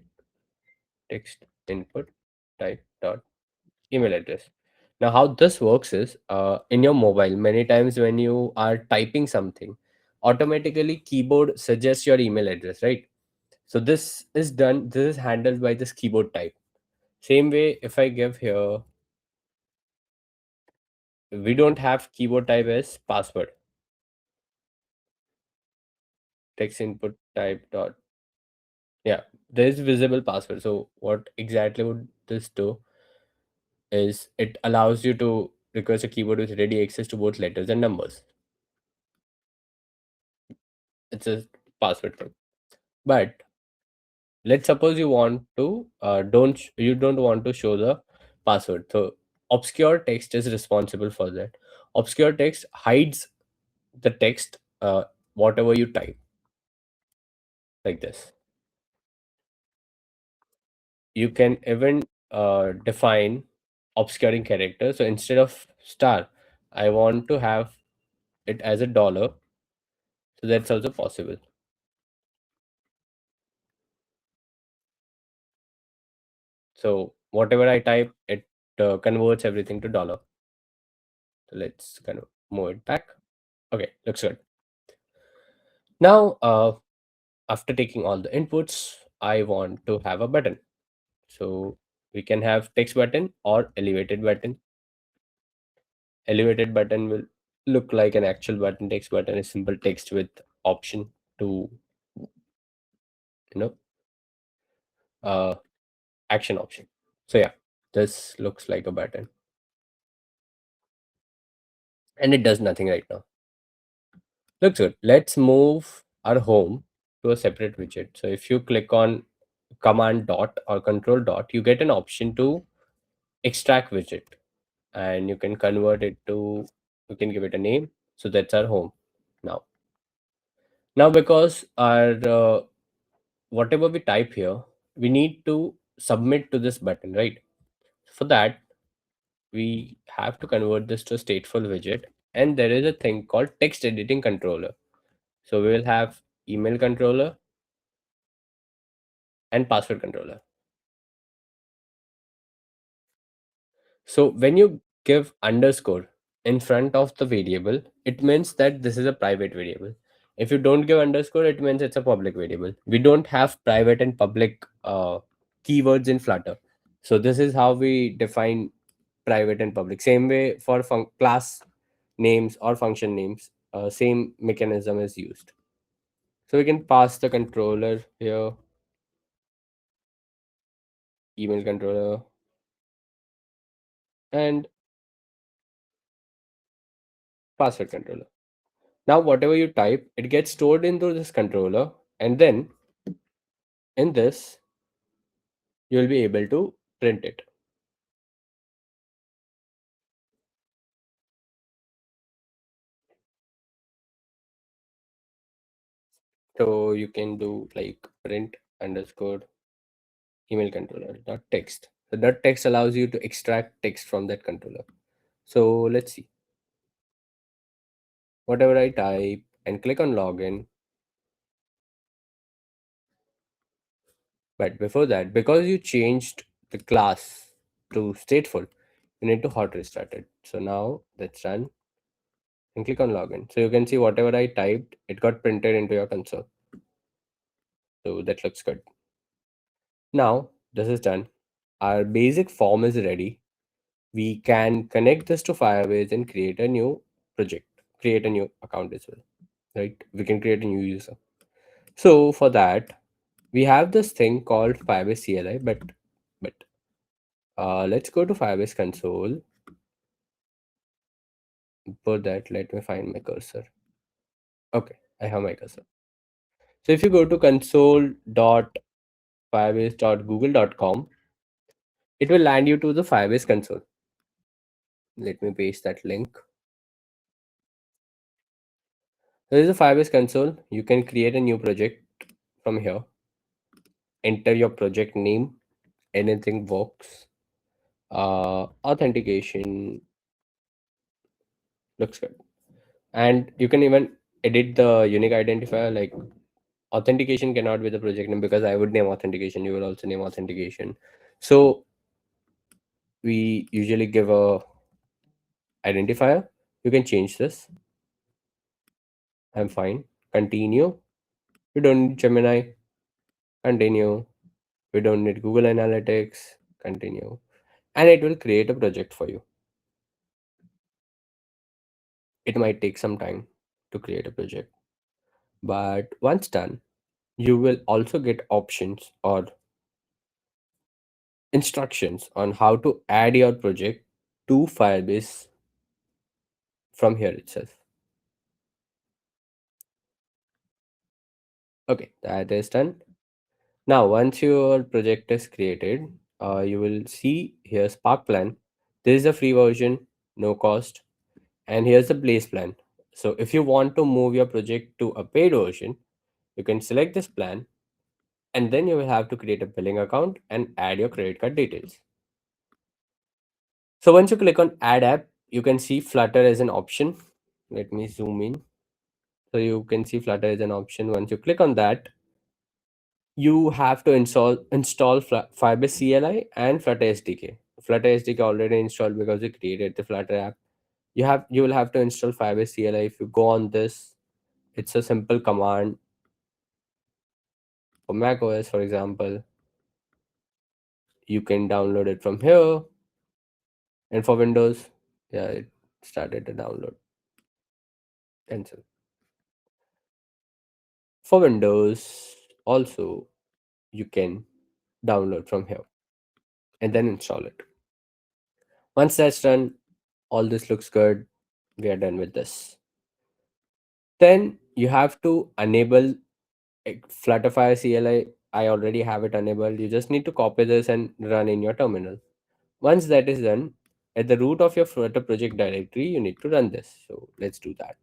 text input type dot email address. Now, how this works is in your mobile, many times when you are typing something, automatically keyboard suggests your email address, right? So this is handled by this keyboard type. Same way, if I give here, we don't have keyboard type as password, text input type dot, yeah, there is visible password. So what exactly would this do is it allows you to request a keyboard with ready access to both letters and numbers. It's a password thing. But let's suppose you want to you don't want to show the password. So obscure text is responsible for that. Obscure text hides the text, whatever you type, like this. You can even define obscuring character. So instead of star, I want to have it as a dollar. So that's also possible. So whatever I type, it converts everything to dollar. So let's kind of move it back. Okay, looks good. Now, after taking all the inputs, I want to have a button. So we can have text button or elevated button. Elevated button will look like an actual button. Text button is simple text with option to, you know, uh, action option. So yeah, this looks like a button and it does nothing right now. Looks good. Let's move our home to a separate widget. So if you click on command dot or control dot, you get an option to extract widget and you can convert it to, you can give it a name. So that's our home now. Now, because our whatever we type here, we need to submit to this button, right? For that, we have to convert this to a stateful widget, and there is a thing called text editing controller. So we will have email controller and password controller. So when you give underscore in front of the variable, it means that this is a private variable. If you don't give underscore, it means it's a public variable. We don't have private and public keywords in Flutter. So this is how we define private and public. Same way for class names or function names, same mechanism is used. So we can pass the controller here, email controller, and password controller. Now, whatever you type, it gets stored into this controller, and then in this, you'll be able to print it. So you can do like print underscore email controller dot text. So dot text allows you to extract text from that controller. So let's see. Whatever I type and click on login. But before that, because you changed the class to stateful, you need to hot restart it. So now let's run and click on login. So you can see whatever I typed, it got printed into your console. So that looks good. Now this is done. Our basic form is ready. We can connect this to Firebase and create a new project, create a new account as well, right? We can create a new user. So for that, we have this thing called Firebase CLI, but let's go to Firebase console. For that, let me find my cursor. Okay, I have my cursor. So if you go to console.firebase.google.com, it will land you to the Firebase console. Let me paste that link. There is a Firebase console. You can create a new project from here. Enter your project name. Anything works. Authentication looks good. And you can even edit the unique identifier. Like authentication cannot be the project name because I would name authentication. You will also name authentication. So we usually give a identifier. You can change this. I'm fine. Continue. You don't need Gemini. Continue. We don't need Google Analytics. Continue. And it will create a project for you. It might take some time to create a project, but once done, you will also get options or instructions on how to add your project to Firebase from here itself. Okay, that is done. Now, once your project is created, you will see here Spark plan. This is a free version, no cost, and here's the Blaze plan. So if you want to move your project to a paid version, you can select this plan, and then you will have to create a billing account and add your credit card details. So once you click on add app, you can see Flutter as an option. Let me zoom in. So you can see Flutter as an option. Once you click on that, you have to install Firebase CLI and Flutter SDK. Flutter SDK already installed because you created the Flutter app. You will have to install Firebase CLI. If you go on this, it's a simple command for Mac OS, for example. You can download it from here, and for Windows, yeah, it started to download. Cancel. For Windows, also you can download from here and then install it. Once that's done, all this looks good. We are done with this. Then you have to enable Flutterfire CLI. I already have it enabled. You just need to copy this and run in your terminal. Once that is done, at the root of your Flutter project directory, you need to run this. So let's do that.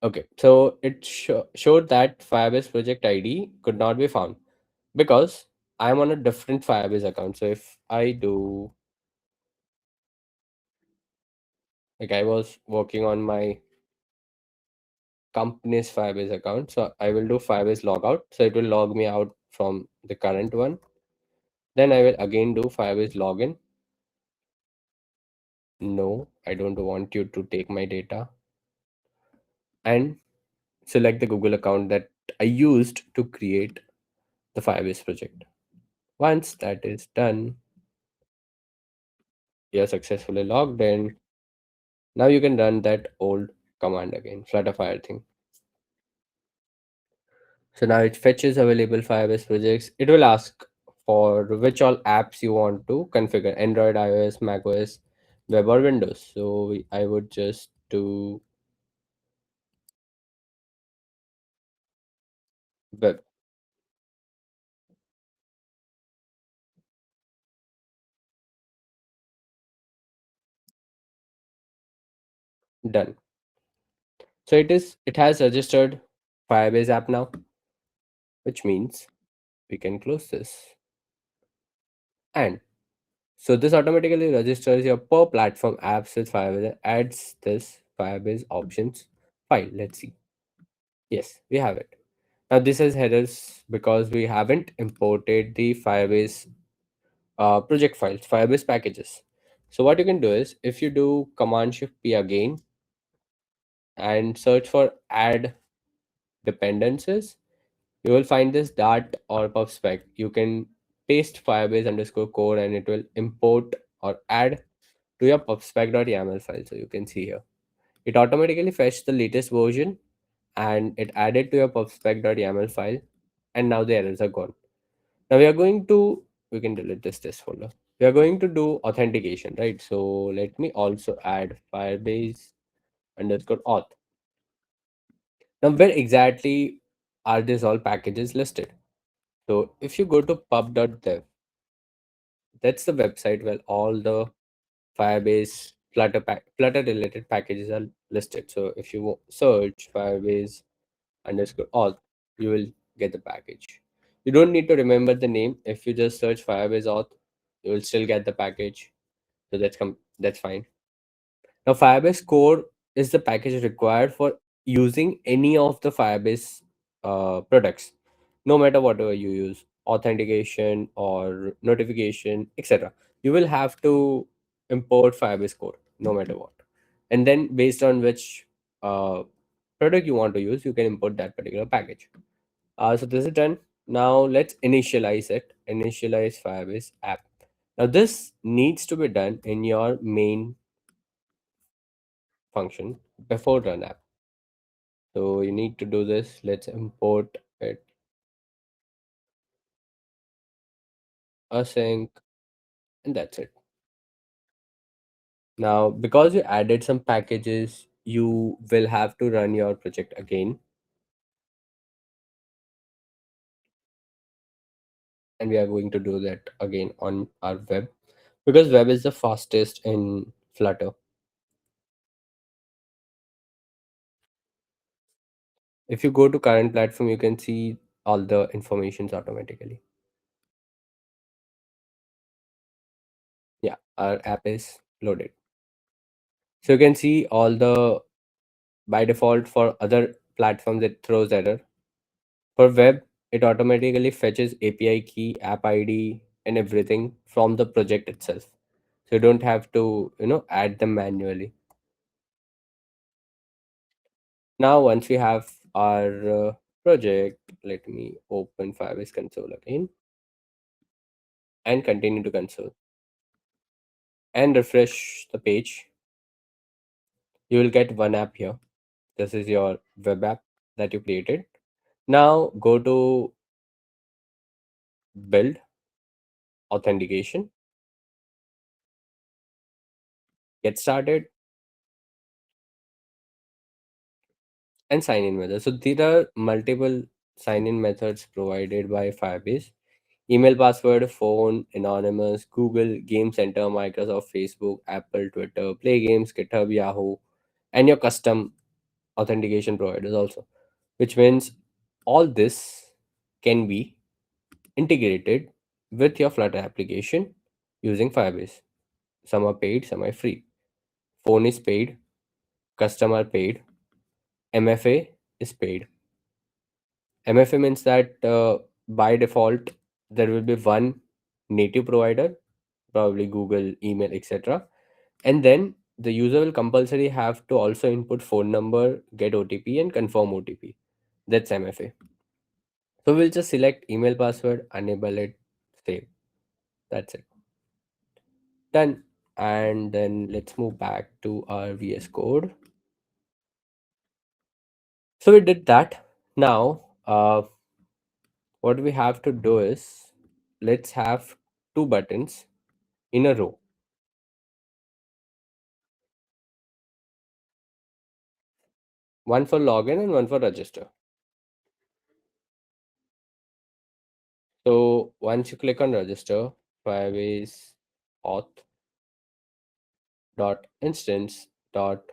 Okay, so it showed that Firebase project ID could not be found because I'm on a different Firebase account. So if I do, like I was working on my company's Firebase account, so I will do Firebase logout. So it will log me out from the current one. Then I will again do Firebase login. No, I don't want you to take my data. And select the Google account that I used to create the Firebase project. Once that is done, you're successfully logged in. Now you can run that old command again, Flutterfire thing. So now it fetches available Firebase projects. It will ask for which all apps you want to configure: Android, iOS, macOS, web, or Windows. So I would just do web. Done. So it has registered Firebase app now, which means we can close this. And so this automatically registers your per platform apps with Firebase and adds this Firebase options file. Let's see. Yes, we have it. Now this has headers because we haven't imported the Firebase project files, Firebase packages. So what you can do is if you do Command Shift P again and search for add dependencies, you will find this Dart or PubSpec. You can paste Firebase underscore core and it will import or add to your pubspec.yaml file. So you can see here. It automatically fetched the latest version and it added to your pubspec.yaml file, and now the errors are gone. Now we can delete this test folder. We are going to do authentication, right? So let me also add Firebase underscore auth. Now where exactly are these all packages listed? So if you go to pub.dev, that's the website where all the Firebase Flutter related packages are listed. So if you search Firebase underscore auth, you will get the package. You don't need to remember the name. If you just search Firebase auth, you will still get the package. So that's fine. Now Firebase core is the package required for using any of the Firebase products, no matter whatever you use, authentication or notification, etc. You will have to import Firebase core no matter what, and then based on which uh, product you want to use, you can import that particular package. So this is done. Now let's initialize it. Initialize Firebase app. Now this needs to be done in your main function before run app. So you need to do this. Let's import it async, and that's it. Now because you added some packages, you will have to run your project again, and we are going to do that again on our web because web is the fastest in Flutter. If you go to current platform, you can see all the informations automatically. Yeah, our app is loaded. So you can see all the, by default for other platforms it throws error. For web, it automatically fetches API key, app ID, and everything from the project itself. So you don't have to, add them manually. Now, once we have our project, let me open Firebase console again and continue to console and refresh the page. You will get one app here. This is your web app that you created. Now go to build authentication, get started, and sign in method. So there are multiple sign in methods provided by Firebase: email, password, phone, anonymous, Google, Game Center, Microsoft, Facebook, Apple, Twitter, Play Games, GitHub, Yahoo, and your custom authentication providers also, which means all this can be integrated with your Flutter application using Firebase. Some are paid, some are free. Phone is paid, customer paid, MFA is paid. MFA means that by default there will be one native provider, probably Google, email, etc. And then the user will compulsory have to also input phone number, get OTP, and confirm OTP. That's MFA. So we'll just select email password, enable it, save. That's it. Done. And then let's move back to our VS Code. So we did that. Now, what we have to do is, let's have two buttons in a row. One for login and one for register. So once you click on register, Firebase auth dot instance dot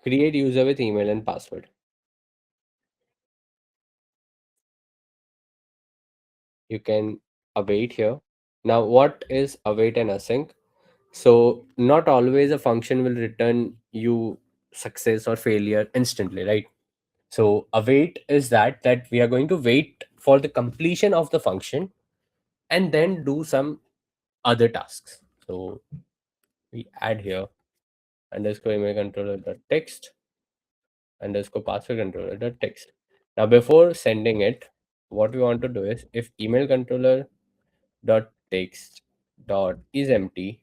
create user with email and password. You can await here. Now, what is await and async? So not always a function will return you success or failure instantly, right? So await is that we are going to wait for the completion of the function and then do some other tasks. So we add here underscore email controller dot text underscore password controller dot text. Now before sending it, what we want to do is, if email controller dot text dot is empty,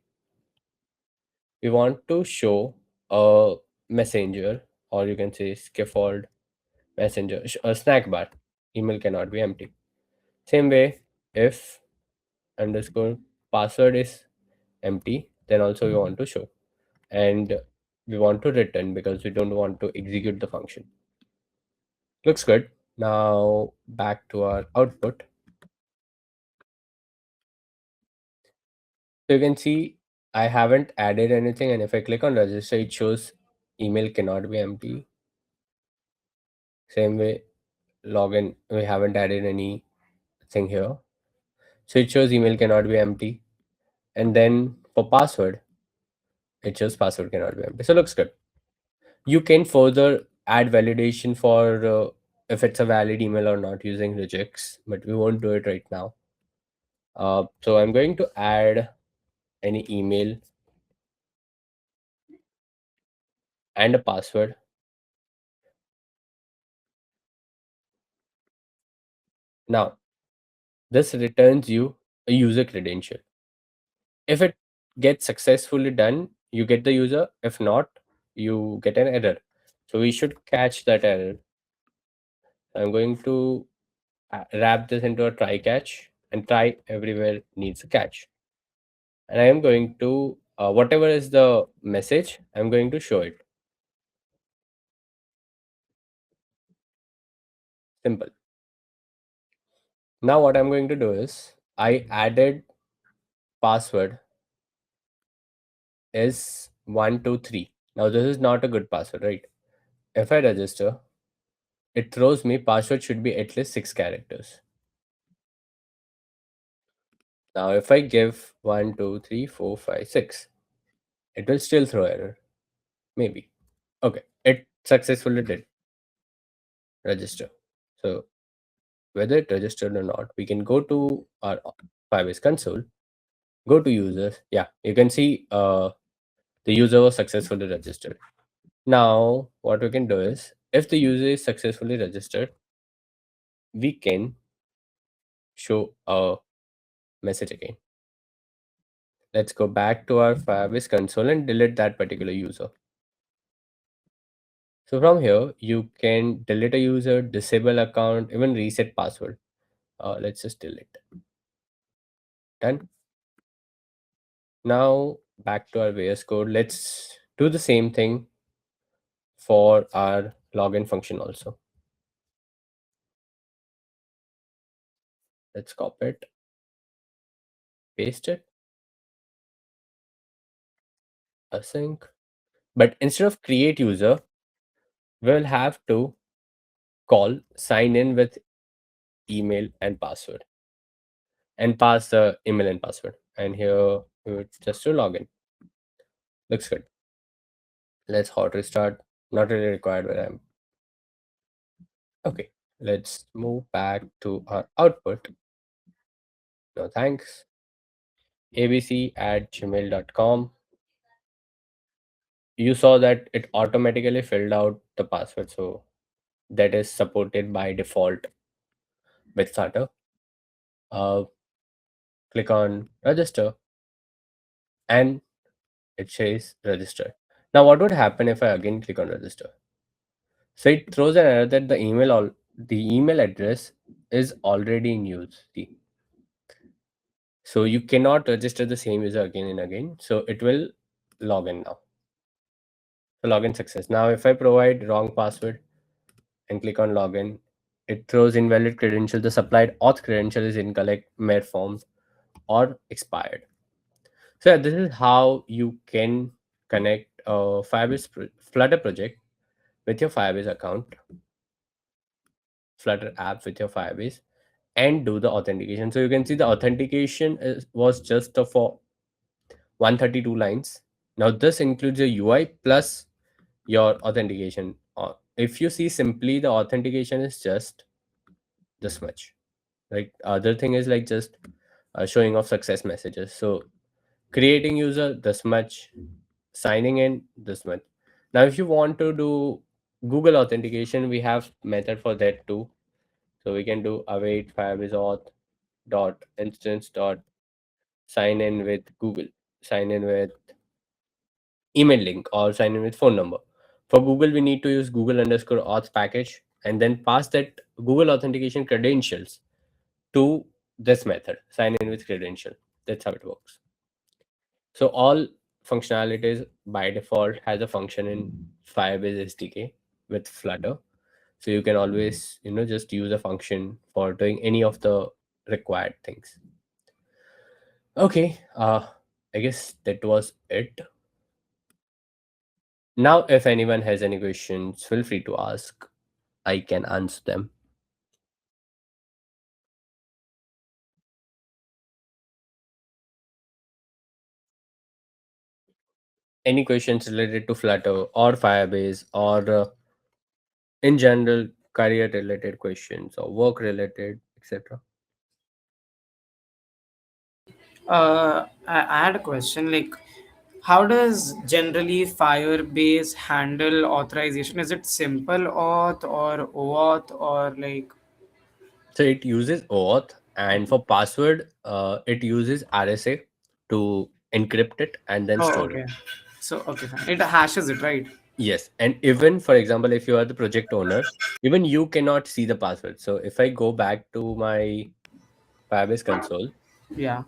we want to show a messenger, or you can say scaffold messenger, a snack bar. Email cannot be empty. Same way, if underscore password is empty, then also we want to show, and we want to return because we don't want to execute the function. Looks good. Now back to our output. So you can see I haven't added anything, and if I click on register, it shows email cannot be empty. Same way, login, we haven't added anything here. So it shows email cannot be empty. And then for password, it shows password cannot be empty. So looks good. You can further add validation for if it's a valid email or not using regex, but we won't do it right now. So I'm going to add any email and a password. Now, this returns you a user credential. If it gets successfully done, you get the user. If not, you get an error. So we should catch that error. I'm going to wrap this into a try catch, and try everywhere needs a catch. And I am going to, whatever is the message, I'm going to show it. Simple. Now what I'm going to do is, I added password is 123. Now this is not a good password, right? If I register, it throws me password should be at least 6 characters. Now if I give 1, 2, 3, 4, 5, 6, it will still throw error. Maybe. Okay, it successfully did register. So whether it registered or not, we can go to our Firebase console, go to users. Yeah, you can see the user was successfully registered. Now what we can do is, if the user is successfully registered, we can show a message again. Let's go back to our Firebase console and delete that particular user. So from here, you can delete a user, disable account, even reset password. Let's just delete. Done. Now back to our VS Code. Let's do the same thing for our login function also. Let's copy it, paste it, async. But instead of create user, we'll have to call sign in with email and password, and pass the email and password. And here we would just to login. Looks good. Let's hot restart. Not really required, but I'm okay. Let's move back to our output. No thanks. abc@gmail.com. You saw that it automatically filled out the password, so that is supported by default with Flutter. Click on register, and it says register. Now what would happen if I again click on register? So it throws an error that the email the email address is already in use. See, so you cannot register the same user again and again. So it will log in now. So login success. Now if I provide wrong password and click on login, it throws invalid credential. The supplied auth credential is incorrect, malformed, or expired. So yeah, this is how you can connect a Flutter project with your Firebase account, Flutter app with your Firebase, and do the authentication. So you can see the authentication was just for 132 lines. Now this includes your UI plus your authentication. If you see simply the authentication is just this much. Like other thing is like just showing off success messages. So creating user this much, signing in this much. Now if you want to do Google authentication, we have method for that too. So we can do await firebase auth dot instance dot sign in with Google, sign in with email link, or sign in with phone number. For Google, we need to use Google underscore auth package and then pass that Google authentication credentials to this method, sign in with credential. That's how it works. So all functionalities by default has a function in Firebase SDK with Flutter. So you can always, just use a function for doing any of the required things. Okay, I guess that was it. Now, if anyone has any questions, feel free to ask. I can answer them. Any questions related to Flutter or Firebase or in general career related questions or work related, etc. I had a question like, how does generally Firebase handle authorization? Is it simple auth or OAuth or like? So it uses OAuth, and for password, it uses RSA to encrypt it and then Oh, store it. okay. So okay, fine. It hashes it, right? Yes, and even for example, if you are the project owner, even you cannot see the password. So if I go back to my Firebase console, Yeah.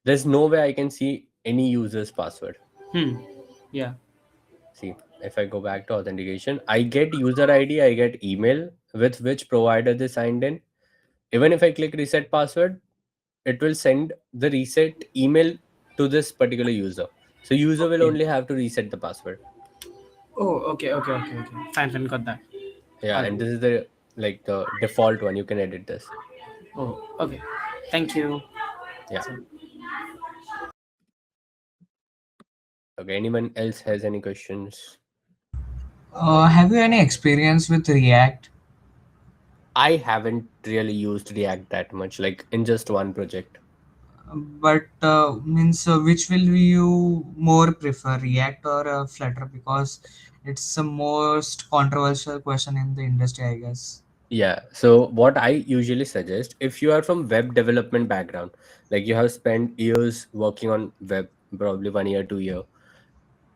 there's no way I can see any user's password. Hmm. Yeah. See, if I go back to authentication, I get user ID, I get email with which provider they signed in. Even if I click reset password, it will send the reset email to this particular user. So user will Okay. only have to reset the password. Oh, okay, okay, okay, okay. Fine, fine, got that. Yeah, All right. and this is the like the default one. You can edit this. Oh, okay. Thank you. Yeah. So, Okay. Anyone else has any questions? Have you any experience with React? I haven't really used React that much, like in just one project. But means which will you more prefer, React or Flutter? Because it's the most controversial question in the industry, I guess. Yeah. So what I usually suggest, if you are from web development background, like you have spent years working on web, probably 1 year, 2 year,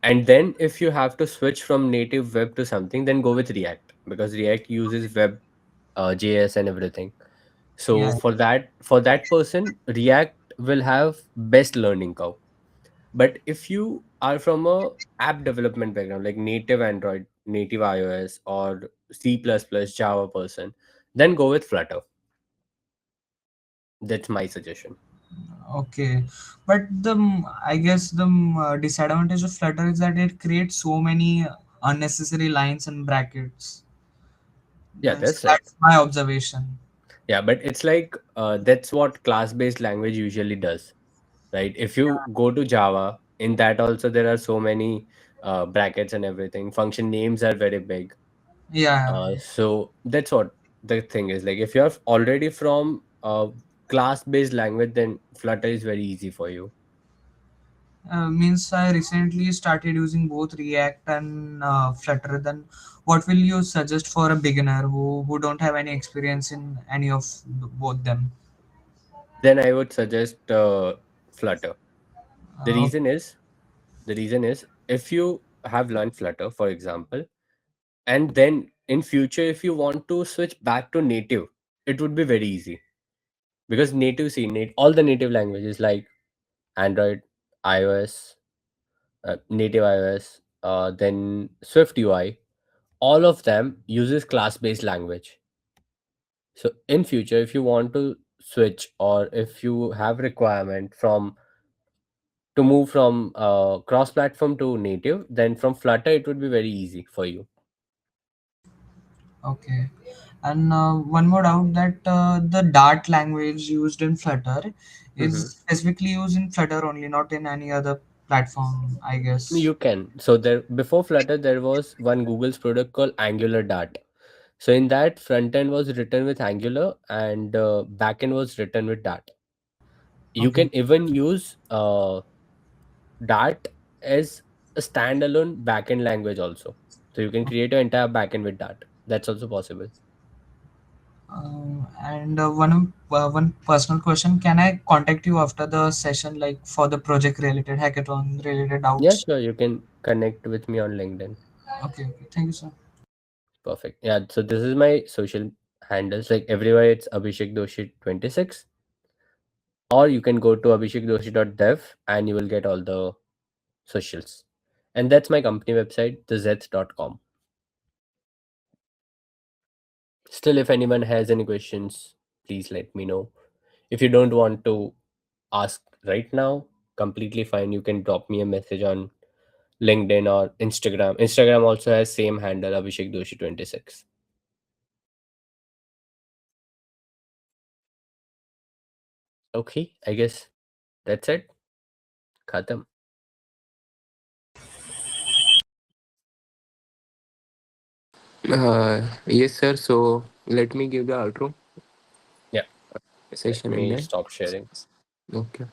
and then if you have to switch from native web to something, then go with React because React uses web JS and everything. So Yeah. for that person, React will have best learning curve. But if you are from a app development background, like native Android, native iOS, or C++ Java person, then go with Flutter. That's my suggestion. Okay, but I guess the disadvantage of Flutter is that it creates so many unnecessary lines and brackets. Yeah, Means that's right. that's my observation. Yeah, but it's like that's what class-based language usually does, right? If you go to Java, in that also there are so many brackets and everything. Function names are very big. Yeah, So that's what the thing is. Like if you're already from class-based language, then Flutter is very easy for you. means I recently started using both React and Flutter. Then, what will you suggest for a beginner who don't have any experience in any of both them? Then I would suggest Flutter. The Okay. reason is, the reason is if you have learned Flutter, for example, And then in future, if you want to switch back to native, it would be very easy, because native, see, all the native languages like Android, iOS, native iOS, then Swift UI, all of them uses class based language. So in future, if you want to switch, or if you have requirement from to move from cross platform to native, then from Flutter it would be very easy for you. Okay. And one more doubt that the Dart language used in Flutter Hmm. is specifically used in Flutter only, not in any other platform, I guess. You can. So there, before Flutter, there was one Google's product called Angular Dart. So in that, front end was written with Angular, and back end was written with Dart. You Okay. can even use Dart as a standalone backend language also. So you can create your entire backend with Dart. That's also possible. And one personal question: can I contact you after the session, like for the project related, hackathon related Yeah, doubts? sure. You can connect with me on LinkedIn. Okay. Okay. Thank you, sir. Perfect. Yeah. So this is my social handles. Like everywhere, it's Abhishek Doshi 26, or you can go to abhishekdoshi.dev and you will get all the socials. And that's my company website, thezeth.com. Still, if anyone has any questions, please let me know. If you don't want to ask right now, completely fine. You can drop me a message on LinkedIn or Instagram. Instagram also has same handle, Abhishek Doshi 26. Okay, I guess that's it. Khatam. Yes, sir. So let me give the outro Yeah, let session me ended. stop sharing. Okay.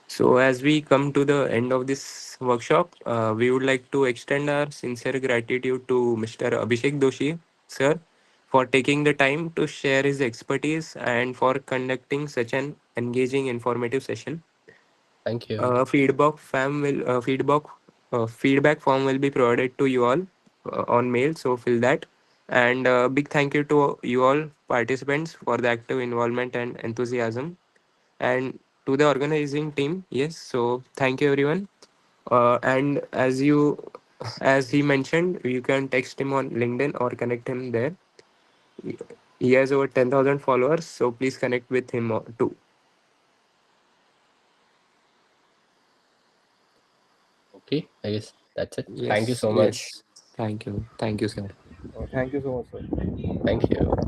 So, as we come to the end of this workshop, we would like to extend our sincere gratitude to Mr. Abhishek Doshi, sir, for taking the time to share his expertise and for conducting such an engaging, informative session. Thank you. Feedback form will be provided to you all on mail. So fill that. And big thank you to you all participants for the active involvement and enthusiasm, and to the organizing team. Yes, so thank you everyone. And as he mentioned, you can text him on LinkedIn or connect him there. He has over 10,000 followers, so please connect with him too. Okay, I guess that's it. Thank you Yes, so much. yes. Thank you, sir. Thank you so much, sir. Thank you.